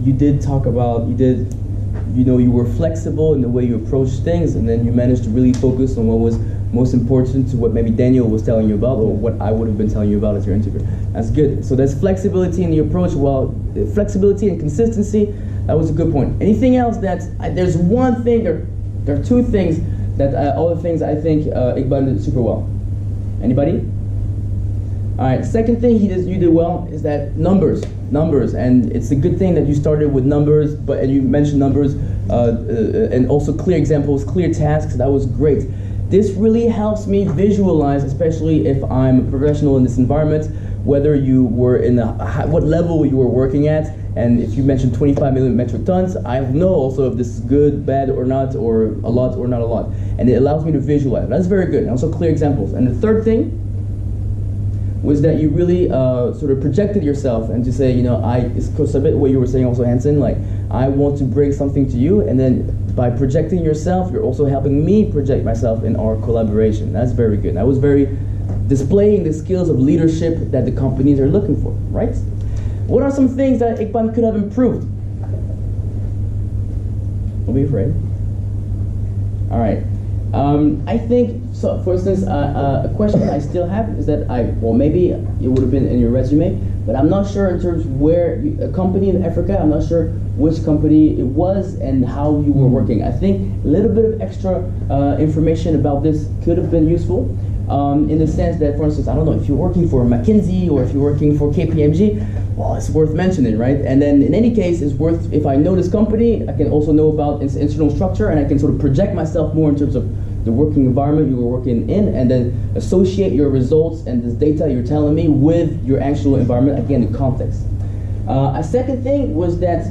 you did talk about, you were flexible in the way you approached things, and then you managed to really focus on what was most important to what maybe Daniel was telling you about, or what I would have been telling you about as your interviewer. That's good. So there's flexibility in the approach. Well, flexibility and consistency, that was a good point. Anything else there's one thing, there are two things that all the things I think Iqbal did super well. Anybody? All right, second thing you did well is that numbers, and it's a good thing that you started with numbers, and you mentioned numbers, and also clear examples, clear tasks. That was great. This really helps me visualize, especially if I'm a professional in this environment, whether you were what level you were working at, and if you mentioned 25 million metric tons, I know also if this is good, bad, or not, or a lot or not a lot, and it allows me to visualize. That's very good. And also clear examples. And the third thing was that you really sort of projected yourself and to say, it's a bit what you were saying also, Hansen, like, I want to bring something to you, and then by projecting yourself, you're also helping me project myself in our collaboration. That's very good. That was very displaying the skills of leadership that the companies are looking for, right? What are some things that Iqbal could have improved? Don't be afraid. All right. I think, so for instance, a question I still have is that maybe it would have been in your resume, but I'm not sure in terms where, a company in Africa, I'm not sure which company it was and how you were working. I think a little bit of extra information about this could have been useful. In the sense that, for instance, I don't know, if you're working for McKinsey or if you're working for KPMG, well, it's worth mentioning, right? And then in any case, it's worth, if I know this company, I can also know about its internal structure, and I can sort of project myself more in terms of the working environment you were working in, and then associate your results and this data you're telling me with your actual environment, again, the context. A second thing was that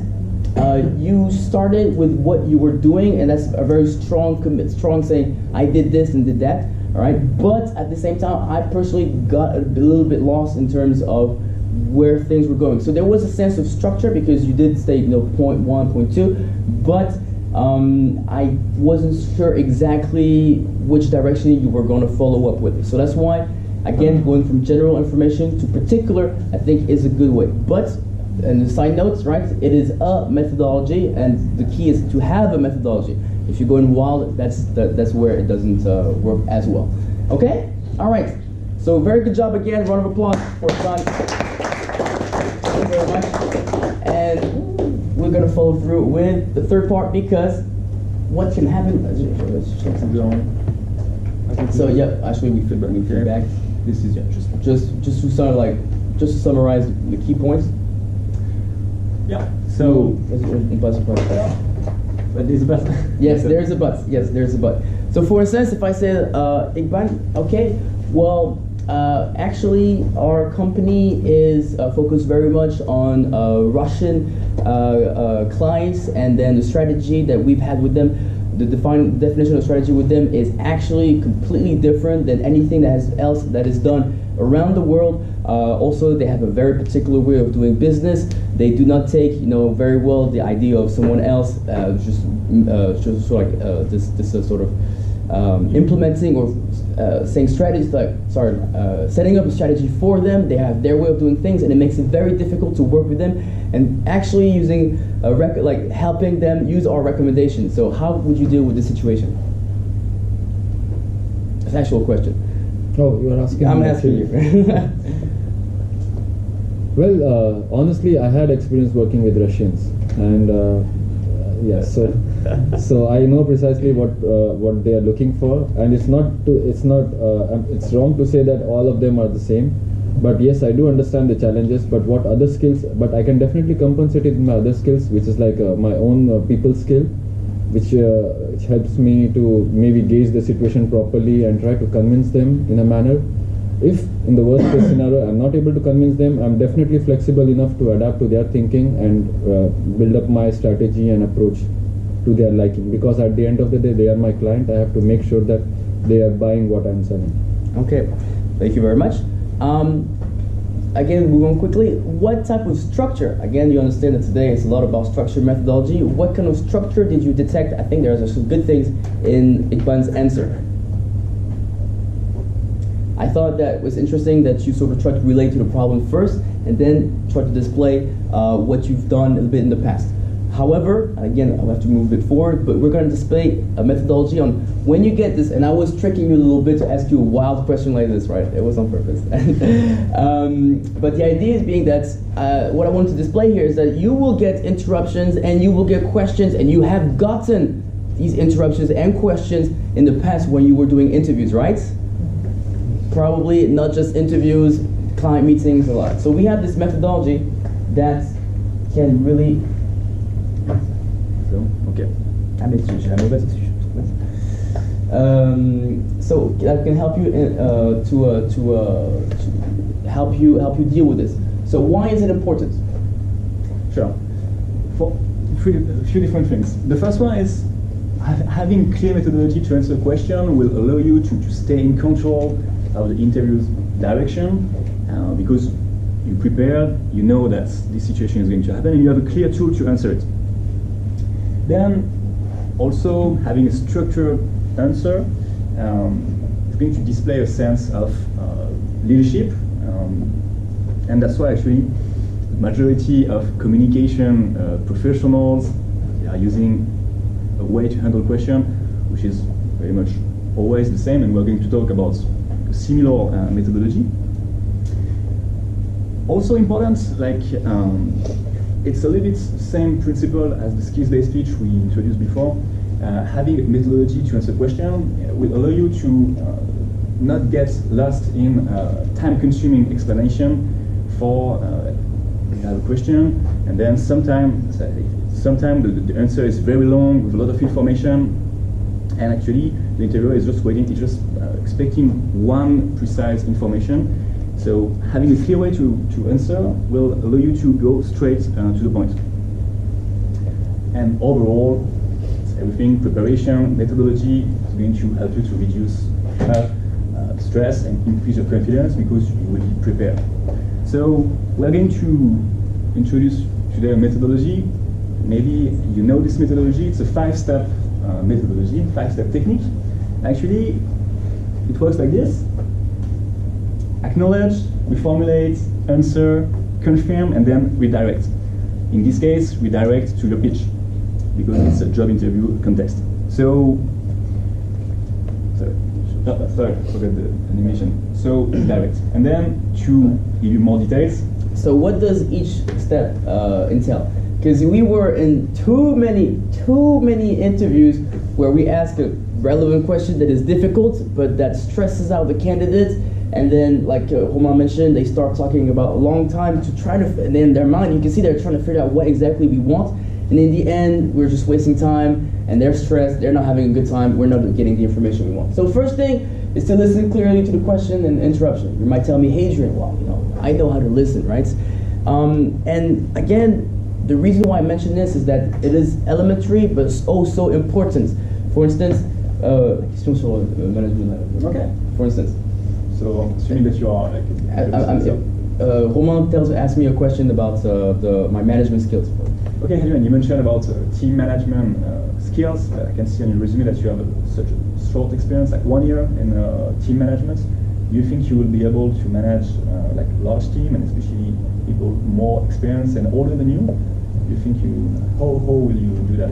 you started with what you were doing, and that's a very strong strong saying, I did this and did that. All right, but at the same time, I personally got a little bit lost in terms of where things were going. So there was a sense of structure because you did say, point 1, point 2, but I wasn't sure exactly which direction you were going to follow up with. So that's why, again, going from general information to particular, I think is a good way. But, and the side notes, right, it is a methodology, and the key is to have a methodology. If you're going wild, that's where it doesn't work as well. Okay? All right. So very good job again. Round of applause for John. Thank you very much. And we're going to follow through with the third part, because what can happen? Let's check something on. So yeah, actually we need feedback. This is just to sort of like just to summarize the key points. Yeah. So. But there's a but. Yes, there's a but. Yes, there's a but. So for instance, if I say, Iqbal, okay, well, actually our company is focused very much on Russian clients, and then the strategy that we've had with them, the definition of strategy with them is actually completely different than anything that is done around the world. Also, they have a very particular way of doing business. They do not take, very well the idea of someone else just sort of this sort of implementing or saying strategies setting up a strategy for them. They have their way of doing things, and it makes it very difficult to work with them. And actually using helping them use our recommendations. So how would you deal with this situation? That's an actual question. Oh, you are asking? I'm asking you. Well, honestly, I had experience working with Russians, and yes, so I know precisely what they are looking for, and it's wrong to say that all of them are the same. But yes, I do understand the challenges. But what other skills? But I can definitely compensate it with my other skills, which is like my own people skill, which helps me to maybe gauge the situation properly and try to convince them in a manner. If in the worst case scenario I'm not able to convince them, I'm definitely flexible enough to adapt to their thinking and build up my strategy and approach to their liking. Because at the end of the day, they are my client. I have to make sure that they are buying what I'm selling. Okay, thank you very much. Again, moving on quickly, what type of structure, again, you understand that today it's a lot about structure methodology. What kind of structure did you detect? I think there's some good things in Iqbal's answer. I thought that was interesting that you sort of tried to relate to the problem first and then try to display what you've done a little bit in the past. However, again, I'll have to move a bit forward, but we're going to display a methodology on when you get this, and I was tricking you a little bit to ask you a wild question like this, right? It was on purpose. But the idea is being that what I want to display here is that you will get interruptions and you will get questions, and you have gotten these interruptions and questions in the past when you were doing interviews, right? Probably not just interviews, client meetings, a lot. So we have this methodology that can really... Okay. So that can help you to help you deal with this. So why is it important? Sure. For a few different things. The first one is having clear methodology to answer a question will allow you to stay in control of the interview's direction, because you prepared, you know that this situation is going to happen, and you have a clear tool to answer it. Then, also having a structured answer is going to display a sense of leadership, and that's why actually the majority of communication professionals are using a way to handle question which is very much always the same, and we're going to talk about a similar methodology. Also important, like it's a little bit the same principle as the skills-based speech we introduced before. Having a methodology to answer question will allow you to not get lost in time-consuming explanation for you have a question, and then sometimes the answer is very long with a lot of information, and actually the interviewer is just waiting, he's just expecting one precise information. So having a clear way to answer will allow you to go straight to the point. And overall, everything, preparation, methodology is going to help you to reduce stress and increase your confidence because you will be prepared. So we're going to introduce today a methodology. Maybe you know this methodology. It's a 5-step methodology, 5-step technique. Actually, it works like this. Acknowledge, reformulate, answer, confirm, and then redirect. In this case, redirect to your pitch because it's a job interview context. So, sorry, I forgot the animation. So, redirect. And then to give you more details. So what does each step entail? Because we were in too many interviews where we ask a relevant question that is difficult, but that stresses out the candidate. And then, like Romain mentioned, they start talking about a long time to try to, and in their mind, you can see they're trying to figure out what exactly we want. And in the end, we're just wasting time, and they're stressed, they're not having a good time, we're not getting the information we want. So first thing is to listen clearly to the question and interruption. You might tell me, hey, Adrian, well, I know how to listen, right? And again, the reason why I mention this is that it is elementary, but it's also important. For instance, question sur management. Okay. For instance. So assuming that you are like Romain asked me a question about my management skills. Okay, Adrian, you mentioned about team management skills. I can see on your resume that you have such a short experience, like 1 year in team management. Do you think you will be able to manage like large team, and especially people more experienced and older than you? Do you think how will you do that?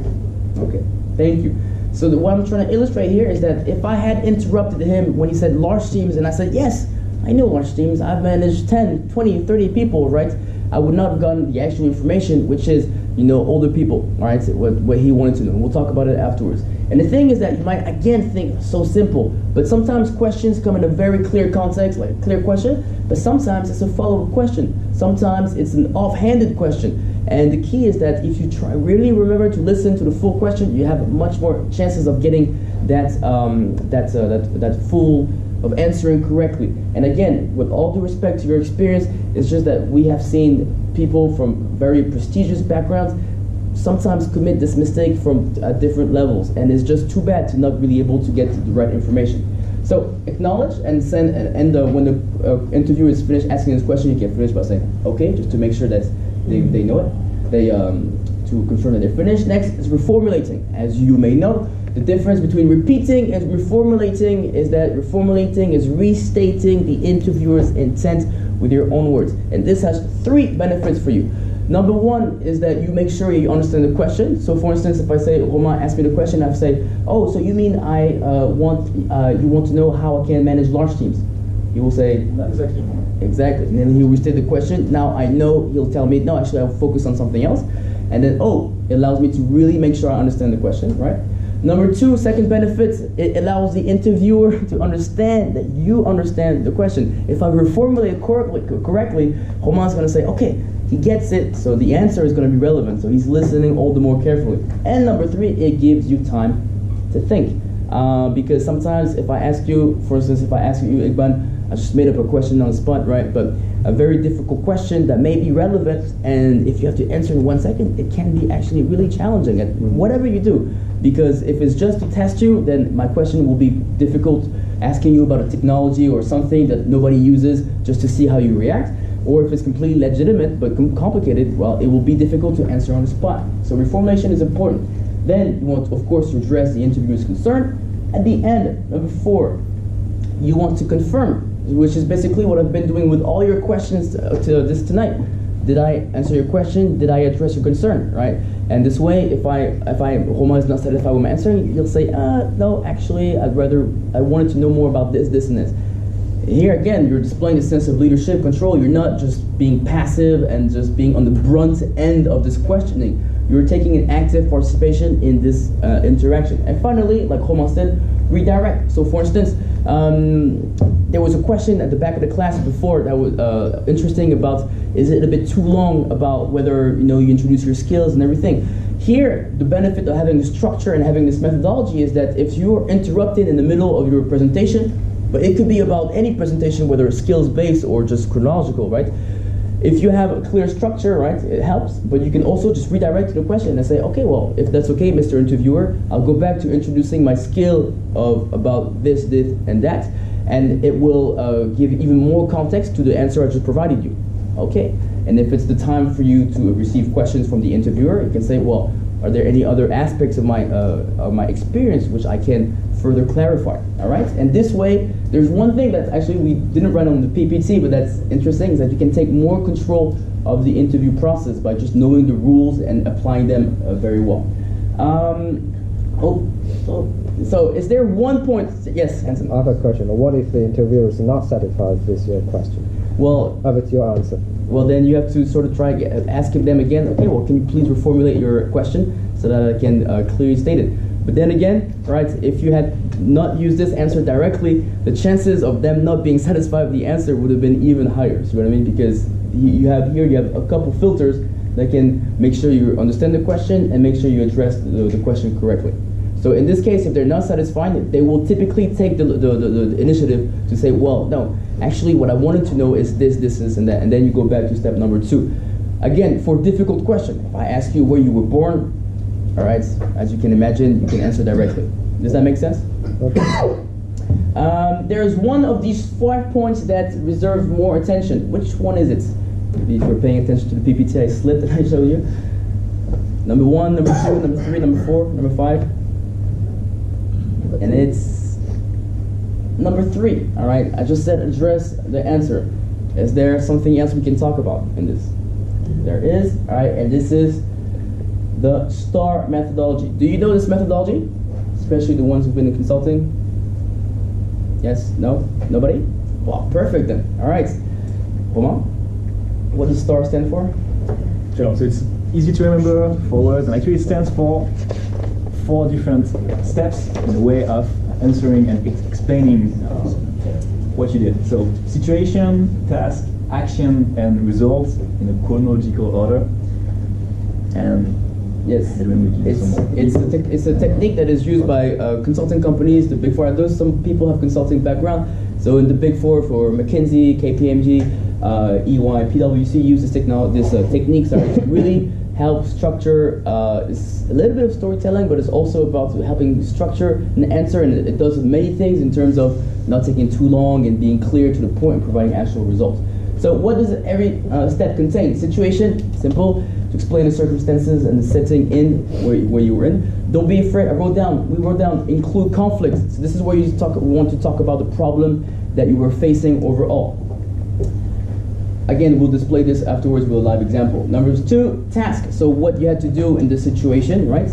Okay, thank you. So what I'm trying to illustrate here is that if I had interrupted him when he said large teams, and I said, yes, I know large teams, I've managed 10, 20, 30 people, right? I would not have gotten the actual information, which is, older people, right? What he wanted to know. We'll talk about it afterwards. And the thing is that you might, again, think so simple, but sometimes questions come in a very clear context, like a clear question, but sometimes it's a follow-up question. Sometimes it's an offhanded question. And the key is that if you really remember to listen to the full question, you have much more chances of getting that full of answering correctly. And again, with all due respect to your experience, it's just that we have seen people from very prestigious backgrounds sometimes commit this mistake from different levels, and it's just too bad to not really able to get the right information. So acknowledge and send, and when the interviewer is finished asking this question, you can finish by saying, okay, just to make sure that they know it. They to confirm that they're finished. Next is reformulating. As you may know, the difference between repeating and reformulating is that reformulating is restating the interviewer's intent with your own words. And this has 3 benefits for you. Number 1 is that you make sure you understand the question. So for instance, if I say, Romain asked me the question, I say, oh, so you mean you want to know how I can manage large teams? He will say, not exactly. Exactly. And then he'll restate the question. Now I know he'll tell me, no, actually I'll focus on something else. And then, it allows me to really make sure I understand the question, right? Number 2, second benefit, it allows the interviewer to understand that you understand the question. If I reformulate it correctly, Romain's going to say, okay, he gets it, so the answer is going to be relevant, so he's listening all the more carefully. And number 3, it gives you time to think. Because sometimes if I ask you, for instance, if I ask you, Igban, I just made up a question on the spot, right? But a very difficult question that may be relevant, and if you have to answer in 1 second, it can be actually really challenging at whatever you do. Because if it's just to test you, then my question will be difficult, asking you about a technology or something that nobody uses just to see how you react. Or if it's completely legitimate but complicated, well, it will be difficult to answer on the spot. So reformulation is important. Then you want, of course, to address the interviewer's concern. At the end, number 4, you want to confirm, which is basically what I've been doing with all your questions to this tonight. Did I answer your question? Did I address your concern, right? And this way, if Romain is not satisfied with my answer, you'll say, no, actually, I wanted to know more about this, and this. Here again, you're displaying a sense of leadership, control. You're not just being passive and just being on the brunt end of this questioning. You're taking an active participation in this interaction. And finally, like Romain said, redirect. So for instance, there was a question at the back of the class before that was interesting about, is it a bit too long about whether you introduce your skills and everything. Here, the benefit of having the structure and having this methodology is that if you're interrupted in the middle of your presentation, but it could be about any presentation, whether it's skills-based or just chronological, right? If you have a clear structure, right, it helps, but you can also just redirect to the question and say, okay, well, if that's okay, Mr. Interviewer, I'll go back to introducing my skill about this, and that, and it will give even more context to the answer I just provided you, okay? And if it's the time for you to receive questions from the interviewer, you can say, well, are there any other aspects of my experience which I can further clarify, all right? And this way, there's one thing that actually we didn't write on the PPT, but that's interesting, is that you can take more control of the interview process by just knowing the rules and applying them very well. So is there one point? Yes, Hanson. I have a question. What if the interviewer is not satisfied with your question? Well, with your answer. Well, then you have to sort of try asking them again. Okay, well, can you please reformulate your question so that I can clearly state it? But then again, right, if you had not used this answer directly, the chances of them not being satisfied with the answer would have been even higher. See what I mean? Because you have a couple filters that can make sure you understand the question and make sure you address the question correctly. So in this case, if they're not satisfied, they will typically take the initiative to say, well, no, actually what I wanted to know is this, and that, and then you go back to step number 2. Again, for a difficult question, if I ask you where you were born, all right, as you can imagine, you can answer directly. Does that make sense? Okay. There's one of these 5 points that reserve more attention. Which one is it? Maybe if you're paying attention to the PPT I slipped and I showed you. Number 1, number 2, number 3, number 4, number 5. And it's number 3, all right? I just said address the answer. Is there something else we can talk about in this? There is, all right, and this is the STAR methodology. Do you know this methodology? Especially the ones who've been in consulting? Yes? No? Nobody? Well, perfect then. All right. Romain, what does STAR stand for? Sure, so it's easy to remember, 4 words, and actually it stands for 4 different steps in the way of answering and explaining what you did. So situation, task, action, and results in a chronological order. And yes, it's a technique that is used by consulting companies, the Big 4. I know some people have consulting background. So in the Big 4, for McKinsey, KPMG, EY, PwC, use this techniques to really help structure. It's a little bit of storytelling, but it's also about helping structure an answer, and it does many things in terms of not taking too long and being clear to the point and providing actual results. So what does every step contain? Situation, simple, to explain the circumstances and the setting in where you were in. Don't be afraid. We wrote down include conflicts. So this is where we want to talk about the problem that you were facing overall. Again, we'll display this afterwards with a live example. Number 2, task. So what you had to do in this situation, right?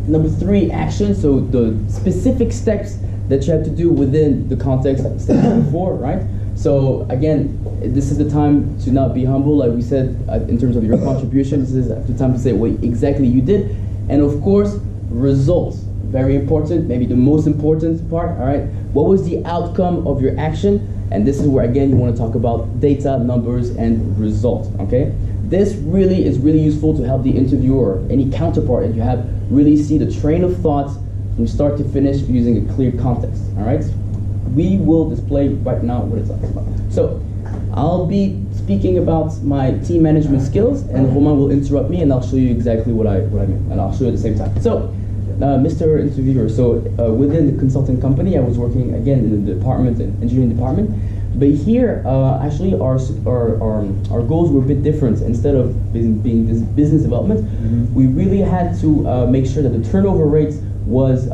Number 3, action. So the specific steps that you have to do within the context of step number 4, right? So again, this is the time to not be humble, like we said, in terms of your contribution. This is the time to say what exactly you did. And of course, results. Very important, maybe the most important part, all right? What was the outcome of your action? And this is where, again, you want to talk about data, numbers, and results, okay? This really is really useful to help the interviewer, any counterpart that you have, really see the train of thought from start to finish using a clear context, all right? We will display right now what it's about. So, I'll be speaking about my team management skills, and Romain will interrupt me, and I'll show you exactly what I mean, and I'll show you at the same time. So, Mr. Interviewer, so within the consulting company, I was working again in the department, engineering department. But here, actually, our goals were a bit different. Instead of being this business development, we really had to make sure that the turnover rate was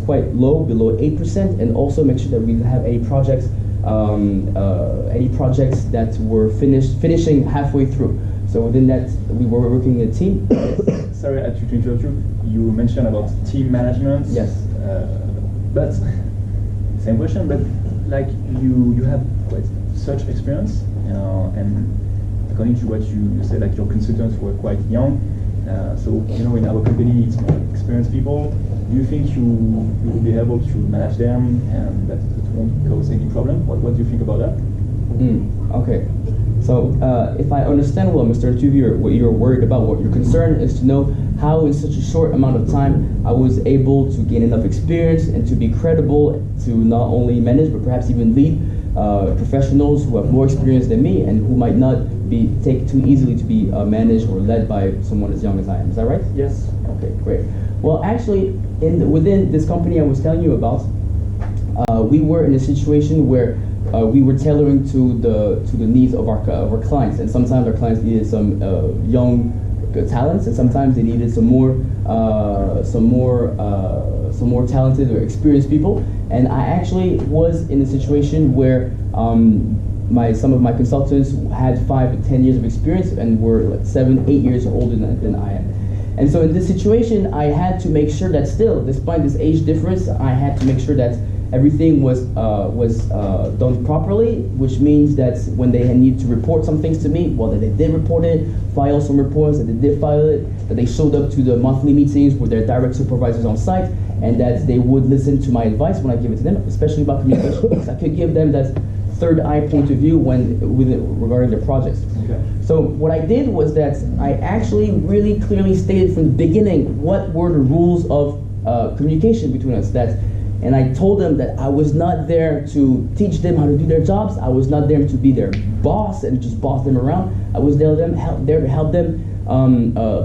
quite low, below 8%, and also make sure that we have any projects any projects that were finishing halfway through. So within that, we were working in a team. Sorry to interrupt you. You mentioned about team management. Yes. But same question. But like you have quite such experience, and according to what you said, like your consultants were quite young. So in our company, it's more experienced people. Do you think you will be able to manage them and that it won't cause any problem? What do you think about that? Okay. So if I understand well, Mr. Interviewer, what you're worried about, what your concern is to know how in such a short amount of time I was able to gain enough experience and to be credible to not only manage but perhaps even lead professionals who have more experience than me and who might not take too easily to be managed or led by someone as young as I am. Is that right? Yes. Okay, great. Well, actually, within this company I was telling you about, we were in a situation where we were tailoring to the needs of our clients, and sometimes our clients needed some young talents, and sometimes they needed some more talented or experienced people. And I actually was in a situation where some of my consultants had 5 to 10 years of experience and were like 7, 8 years older than I am. And so in this situation, I had to make sure that still, despite this age difference, I had to make sure that everything was done properly, which means that when they need to report some things to me, well, that they did report it, file some reports, that they did file it, that they showed up to the monthly meetings with their direct supervisors on site, and that they would listen to my advice when I give it to them, especially about communication, because I could give them that third eye point of view regarding their projects. Okay. So what I did was that I actually really clearly stated from the beginning what were the rules of communication between us. And I told them that I was not there to teach them how to do their jobs. I was not there to be their boss and just boss them around. I was there to help them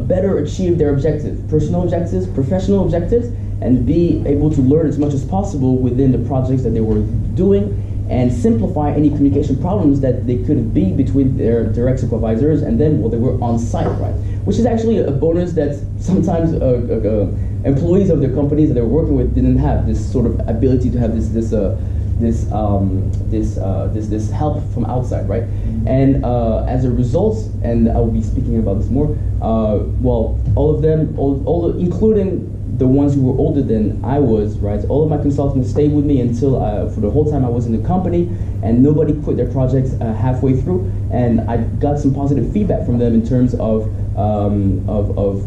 better achieve their objectives, personal objectives, professional objectives, and be able to learn as much as possible within the projects that they were doing, and simplify any communication problems that they could be between their direct supervisors and them while they were on site, right? Which is actually a bonus that sometimes employees of the companies that they were working with didn't have, this sort of ability to have this help from outside, right? And as a result, and I will be speaking about this more, well, all of them, including the ones who were older than I was, right? All of my consultants stayed with me until for the whole time I was in the company, and nobody quit their projects halfway through. And I got some positive feedback from them in terms of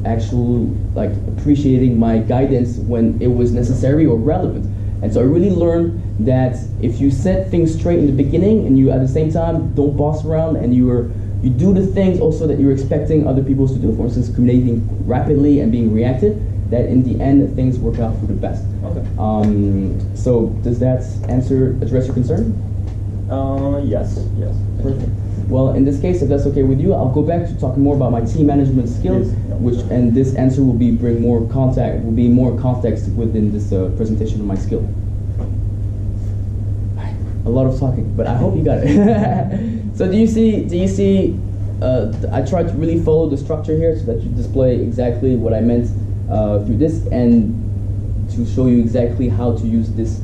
actual like appreciating my guidance when it was necessary or relevant. And so I really learned that if you set things straight in the beginning, and you at the same time don't boss around, and you do the things also that you're expecting other people to do, for instance, communicating rapidly and being reactive, that in the end things work out for the best. Okay. So does that address your concern? Yes. Perfect. Well, in this case, if that's okay with you, I'll go back to talking more about my team management skills, and this answer will be more context within this presentation of my skill. A lot of talking, but I hope you got it. So do you see? I tried to really follow the structure here so that you display exactly what I meant through this, and to show you exactly how to use this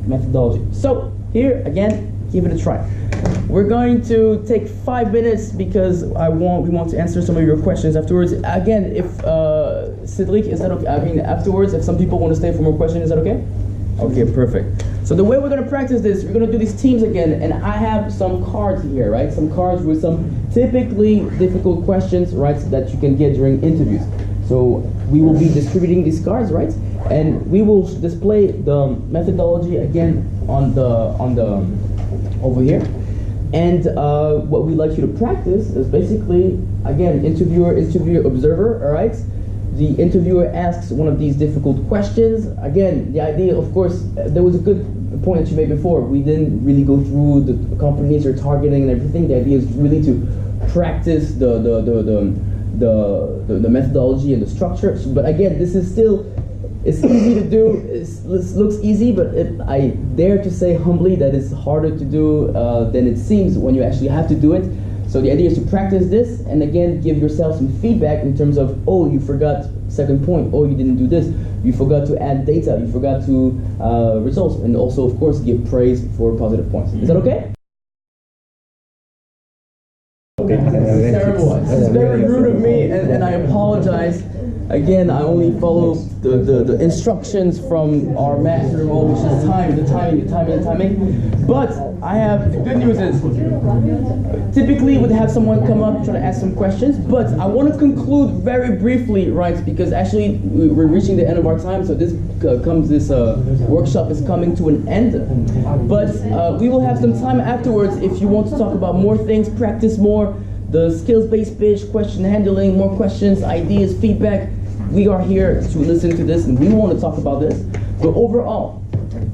methodology. So here again, give it a try. We're going to take 5 minutes because we want to answer some of your questions afterwards. Again, if Cedric, is that okay? I mean, afterwards, if some people want to stay for more questions, is that okay? Okay, perfect. So the way we're going to practice this, we're going to do these teams again, and I have some cards here, right? Some cards with some typically difficult questions, right, that you can get during interviews. So we will be distributing these cards, right? And we will display the methodology again on the over here. And what we'd like you to practice is basically, again, interviewer, observer, all right? The interviewer asks one of these difficult questions. Again, the idea, of course, there was a good point that you made before. We didn't really go through the companies you're targeting and everything. The idea is really to practice the methodology and the structure. So, but again, this is still, it's easy to do. It looks easy, but I dare to say humbly that it's harder to do than it seems when you actually have to do it. So the idea is to practice this, and again, give yourself some feedback in terms of, oh, you forgot second point, oh, you didn't do this, you forgot to add data, you forgot to results, and also, of course, give praise for positive points. Is that okay? Okay, this is terrible. It's very rude of me, and I apologize. Again, I only follow the instructions from our master role, which is timing. But I have, the good news is, typically we'd have someone come up, try to ask some questions, but I want to conclude very briefly, right, because actually we're reaching the end of our time, so this workshop is coming to an end. But we will have some time afterwards if you want to talk about more things, practice more, the skills-based pitch, question handling, more questions, ideas, feedback. We are here to listen to this, and we want to talk about this. But overall,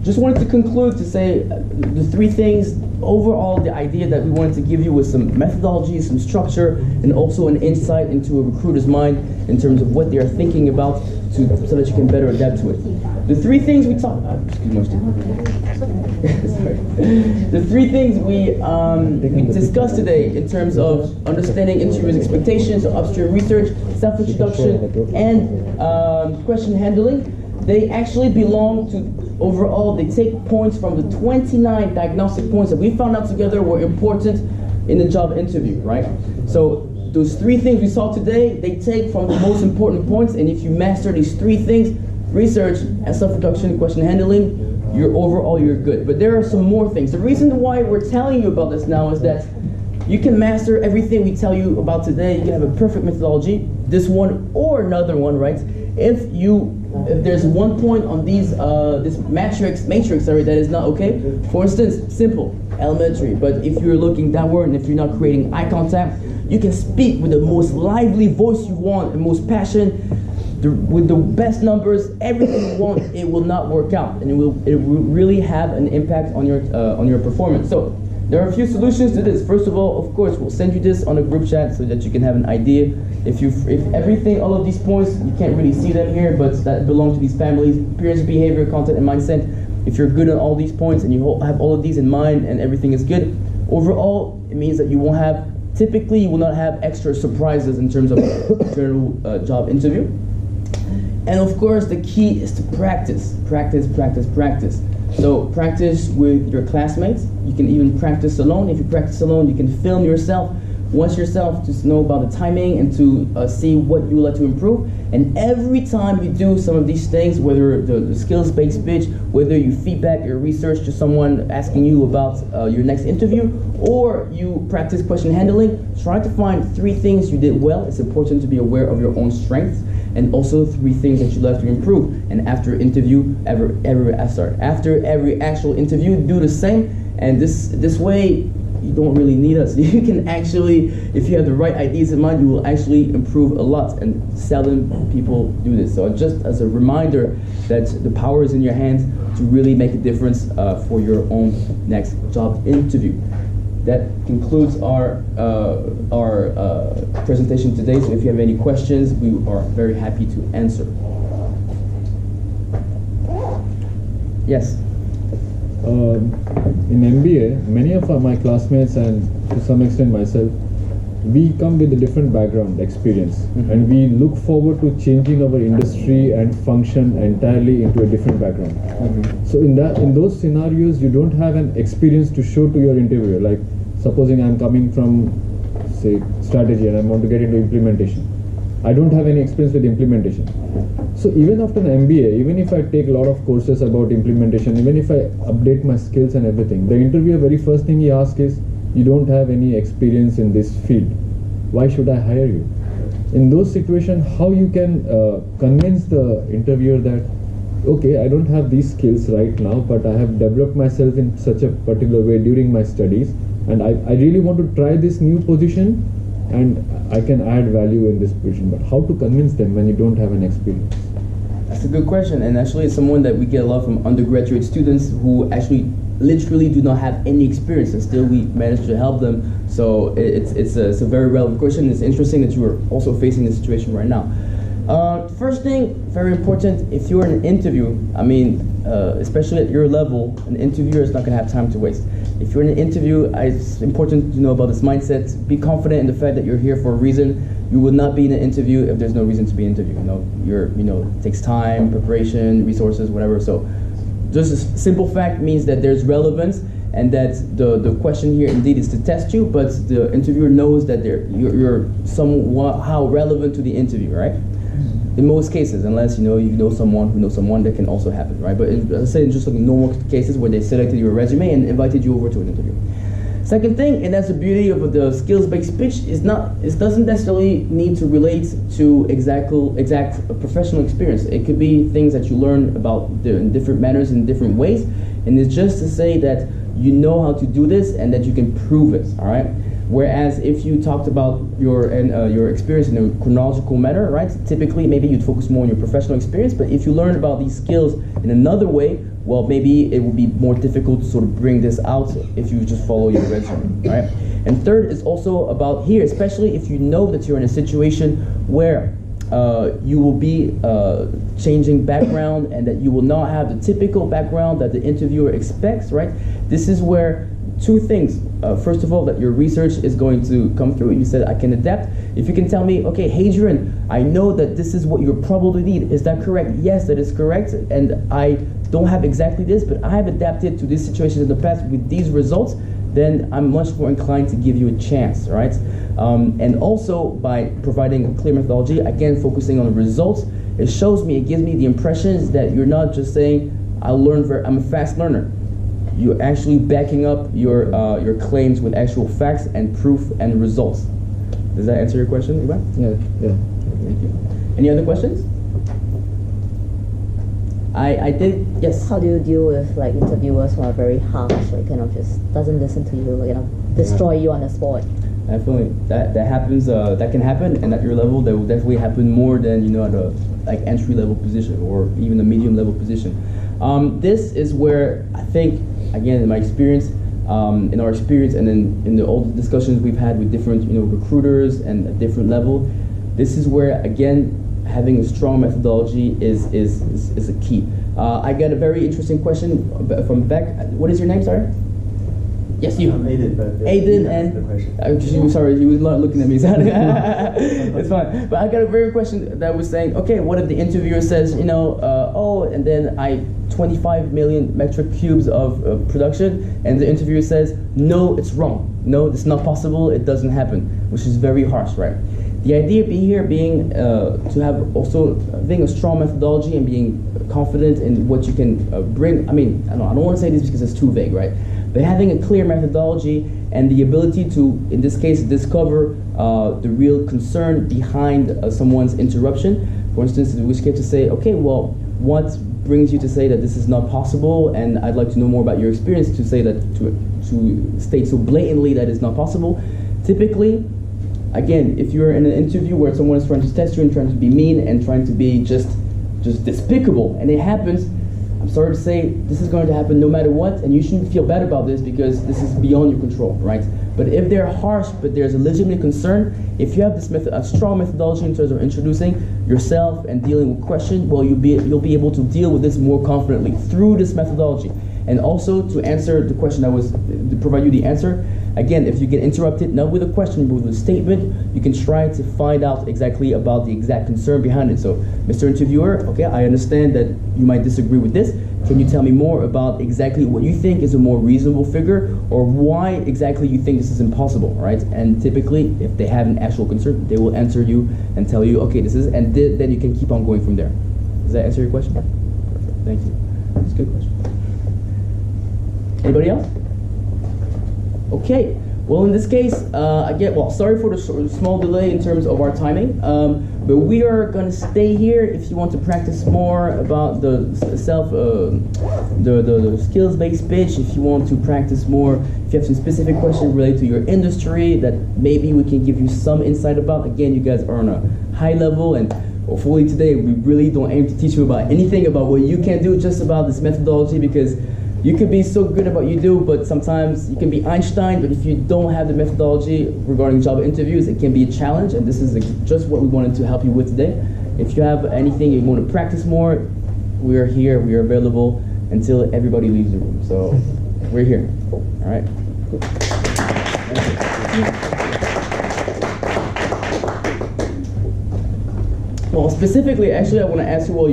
just wanted to conclude to say the three things. Overall, the idea that we wanted to give you was some methodology, some structure, and also an insight into a recruiter's mind in terms of what they are thinking about, so that you can better adapt to it. The three things we talked about. The three things we discussed today in terms of understanding interviewers' expectations, so upstream research, self-introduction, and question handling, they actually belong to, overall, they take points from the 29 diagnostic points that we found out together were important in the job interview, right? So those three things we saw today, they take from the most important points, and if you master these three things, research and self-introduction, question handling, you're good. But there are some more things. The reason why we're telling you about this now is that you can master everything we tell you about today. You can have a perfect methodology, this one or another one, right? If there's one point on this matrix that is not okay, for instance, simple, elementary, but if you're looking downward and if you're not creating eye contact, you can speak with the most lively voice you want and most passion, with the best numbers, everything you want, it will not work out, and it will really have an impact on your performance. So there are a few solutions to this. First of all, of course, we'll send you this on a group chat so that you can have an idea. If everything, all of these points, you can't really see them here, but that belong to these families: appearance, behavior, content, and mindset. If you're good on all these points and you have all of these in mind and everything is good, overall, it means that you won't have, typically you will not have extra surprises in terms of general job interview. And of course, the key is to practice. So practice with your classmates. You can even practice alone. If you practice alone, you can film yourself, watch yourself to know about the timing and to see what you would like to improve. And every time you do some of these things, whether the skills-based pitch, whether you feedback your research to someone asking you about your next interview, or you practice question handling, try to find three things you did well. It's important to be aware of your own strengths, and also three things that you'd like to improve. And after after every actual interview, do the same. And this way, you don't really need us. You can actually, if you have the right ideas in mind, you will actually improve a lot, and seldom people do this. So just as a reminder that the power is in your hands to really make a difference for your own next job interview. That concludes our presentation today. So if you have any questions, we are very happy to answer. Yes? In MBA, many of my classmates and to some extent myself, we come with a different background experience, and we look forward to changing our industry and function entirely into a different background. So in those scenarios, you don't have an experience to show to your interviewer. Like supposing I'm coming from, say, strategy and I want to get into implementation. I don't have any experience with implementation. So even after an MBA, even if I take a lot of courses about implementation, even if I update my skills and everything, the interviewer, very first thing he asks is, you don't have any experience in this field. Why should I hire you? In those situations, how you can convince the interviewer that, okay, I don't have these skills right now, but I have developed myself in such a particular way during my studies, and I really want to try this new position, and I can add value in this position. But how to convince them when you don't have an experience? That's a good question, and actually it's someone that we get a lot from undergraduate students who actually literally do not have any experience, and still we manage to help them. So it's a very relevant question. It's interesting that you are also facing this situation right now. First thing, very important, if you're in an interview, I mean, especially at your level, an interviewer is not going to have time to waste. if you're in an interview, it's important to know about this mindset. Be confident in the fact that you're here for a reason. You will not be in an interview if there's no reason to be in an interview. It takes time, preparation, resources, whatever. So just a simple fact means that there's relevance, and that the question here indeed is to test you, but the interviewer knows that you're somehow relevant to the interview, right? In most cases, unless you know someone who knows someone, that can also happen, right? But let's say in just like normal cases where they selected your resume and invited you over to an interview. Second thing, and that's the beauty of the skills-based pitch, it doesn't necessarily need to relate to exact professional experience. It could be things that you learn about in different manners, in different ways, and it's just to say that you know how to do this and that you can prove it, all right? Whereas if you talked about your experience in a chronological manner, right? Typically, maybe you'd focus more on your professional experience, but if you learn about these skills in another way, well, maybe it will be more difficult to sort of bring this out if you just follow your resume, all right? And third is also about here, especially if you know that you're in a situation where you will be changing background and that you will not have the typical background that the interviewer expects, right? This is where two things. First of all, that your research is going to come through. You said, I can adapt. If you can tell me, okay, Hadrian, I know that this is what you probably need. Is that correct? Yes, that is correct. And I don't have exactly this, but I have adapted to this situation in the past with these results, then I'm much more inclined to give you a chance, right? And also by providing a clear methodology, again, focusing on the results, it gives me the impressions that you're not just saying, I'm a fast learner. You're actually backing up your claims with actual facts and proof and results. Does that answer your question, Ivan? Yeah. Thank you. Any other questions? I did, yes. How do you deal with like interviewers who are very harsh, like kind of just doesn't listen to you, destroy you on the spot? Definitely, that happens. That can happen, and at your level, that will definitely happen more than at a entry level position or even a medium level position. This is where I think, again, in my experience, in our experience, and in all the discussions we've had with different recruiters and at different level, this is where again having a strong methodology is a key. I got a very interesting question from Beck. What is your name, sorry? Yes, you. I'm Aiden, but Aiden and the question. Sorry, he was not looking at me. It's fine. But I got a very question that was saying, okay, what if the interviewer says, and then 25 million metric cubes of production, and the interviewer says, no, it's wrong. No, it's not possible. It doesn't happen, which is very harsh, right? The idea being to have also being a strong methodology and being confident in what you can bring. I mean, I don't want to say this because it's too vague, right? But having a clear methodology and the ability to, in this case, discover the real concern behind someone's interruption. For instance, in which case to say, okay, well, what brings you to say that this is not possible? And I'd like to know more about your experience to say that, to state so blatantly that it's not possible. Typically, again, if you're in an interview where someone is trying to test you and trying to be mean and trying to be just despicable, and it happens, I'm sorry to say, this is going to happen no matter what, and you shouldn't feel bad about this because this is beyond your control, right? But if they're harsh, but there's a legitimate concern, if you have this a strong methodology in terms of introducing yourself and dealing with questions, well, you'll be able to deal with this more confidently through this methodology. And also to answer the question to provide you the answer, again, if you get interrupted, not with a question, but with a statement, you can try to find out exactly about the exact concern behind it. So, Mr. Interviewer, okay, I understand that you might disagree with this. Can you tell me more about exactly what you think is a more reasonable figure, or why exactly you think this is impossible, right? And typically, if they have an actual concern, they will answer you and tell you, okay, this is, and then you can keep on going from there. Does that answer your question? Perfect. Thank you. That's a good question. Anybody else? Okay. Well, in this case, sorry for the small delay in terms of our timing, but we are going to stay here if you want to practice more about the skills-based pitch, if you want to practice more, if you have some specific questions related to your industry that maybe we can give you some insight about. Again, you guys are on a high level, and hopefully today we really don't aim to teach you about anything about what you can do, just about this methodology, because you could be so good at what you do, but sometimes you can be Einstein, but if you don't have the methodology regarding job interviews, it can be a challenge, and this is just what we wanted to help you with today. If you have anything you want to practice more, we are here, we are available until everybody leaves the room. So we're here. All right. Well, specifically, actually, I want to ask you all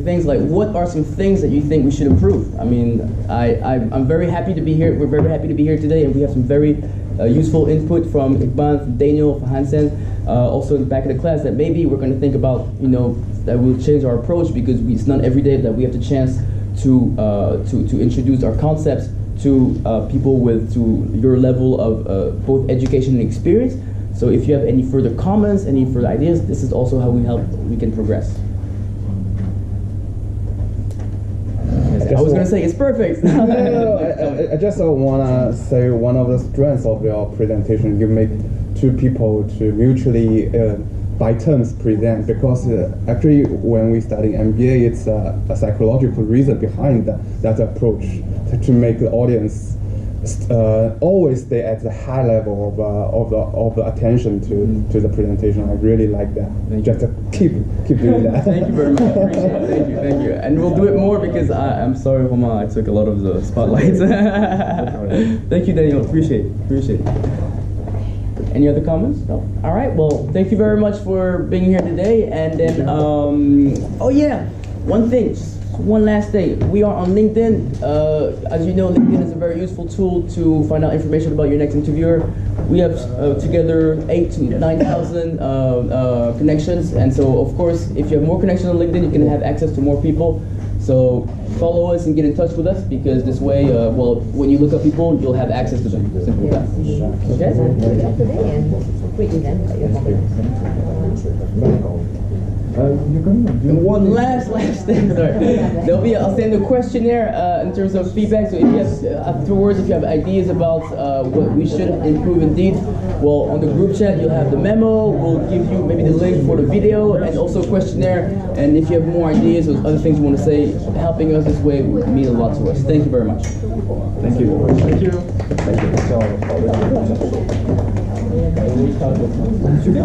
things like, what are some things that you think we should improve? I mean, I'm very happy to be here. We're very happy to be here today, and we have some very useful input from Iqbal, from Daniel, from Hansen, also in the back of the class, that maybe we're going to think about, that we'll change our approach, because it's not every day that we have the chance to introduce our concepts to people to your level of both education and experience. So if you have any further comments, any further ideas, this is also how we can progress. I was going to say it's perfect. No, I just want to say one of the strengths of your presentation, you make two people to mutually by turns present, because actually when we study MBA, it's a psychological reason behind that approach to make the audience always stay at the high level of the attention to the presentation. I really like that. Just keep doing that. Thank you very much. Appreciate it. Thank you. And we'll do it more, because I'm sorry, Homa, I took a lot of the spotlights. Thank you, Daniel. Appreciate it. Any other comments? No? All right. Well, thank you very much for being here today. And then, oh yeah, one thing. One last thing, we are on LinkedIn. As you know, LinkedIn is a very useful tool to find out information about your next interviewer. We have together 8,000 to 9,000 connections, and so of course, if you have more connections on LinkedIn, you can have access to more people. So follow us and get in touch with us, because this way, well, when you look up people, you'll have access to them. Simple as that. Okay? Today and great event that you're having. And one last thing, sorry. I'll send a questionnaire in terms of feedback. So if you have, afterwards, if you have ideas about what we should improve indeed, well, on the group chat, you'll have the memo. We'll give you maybe the link for the video and also a questionnaire. And if you have more ideas or other things you want to say, helping us this way would mean a lot to us. Thank you very much. Thank you. Thank you. Thank you.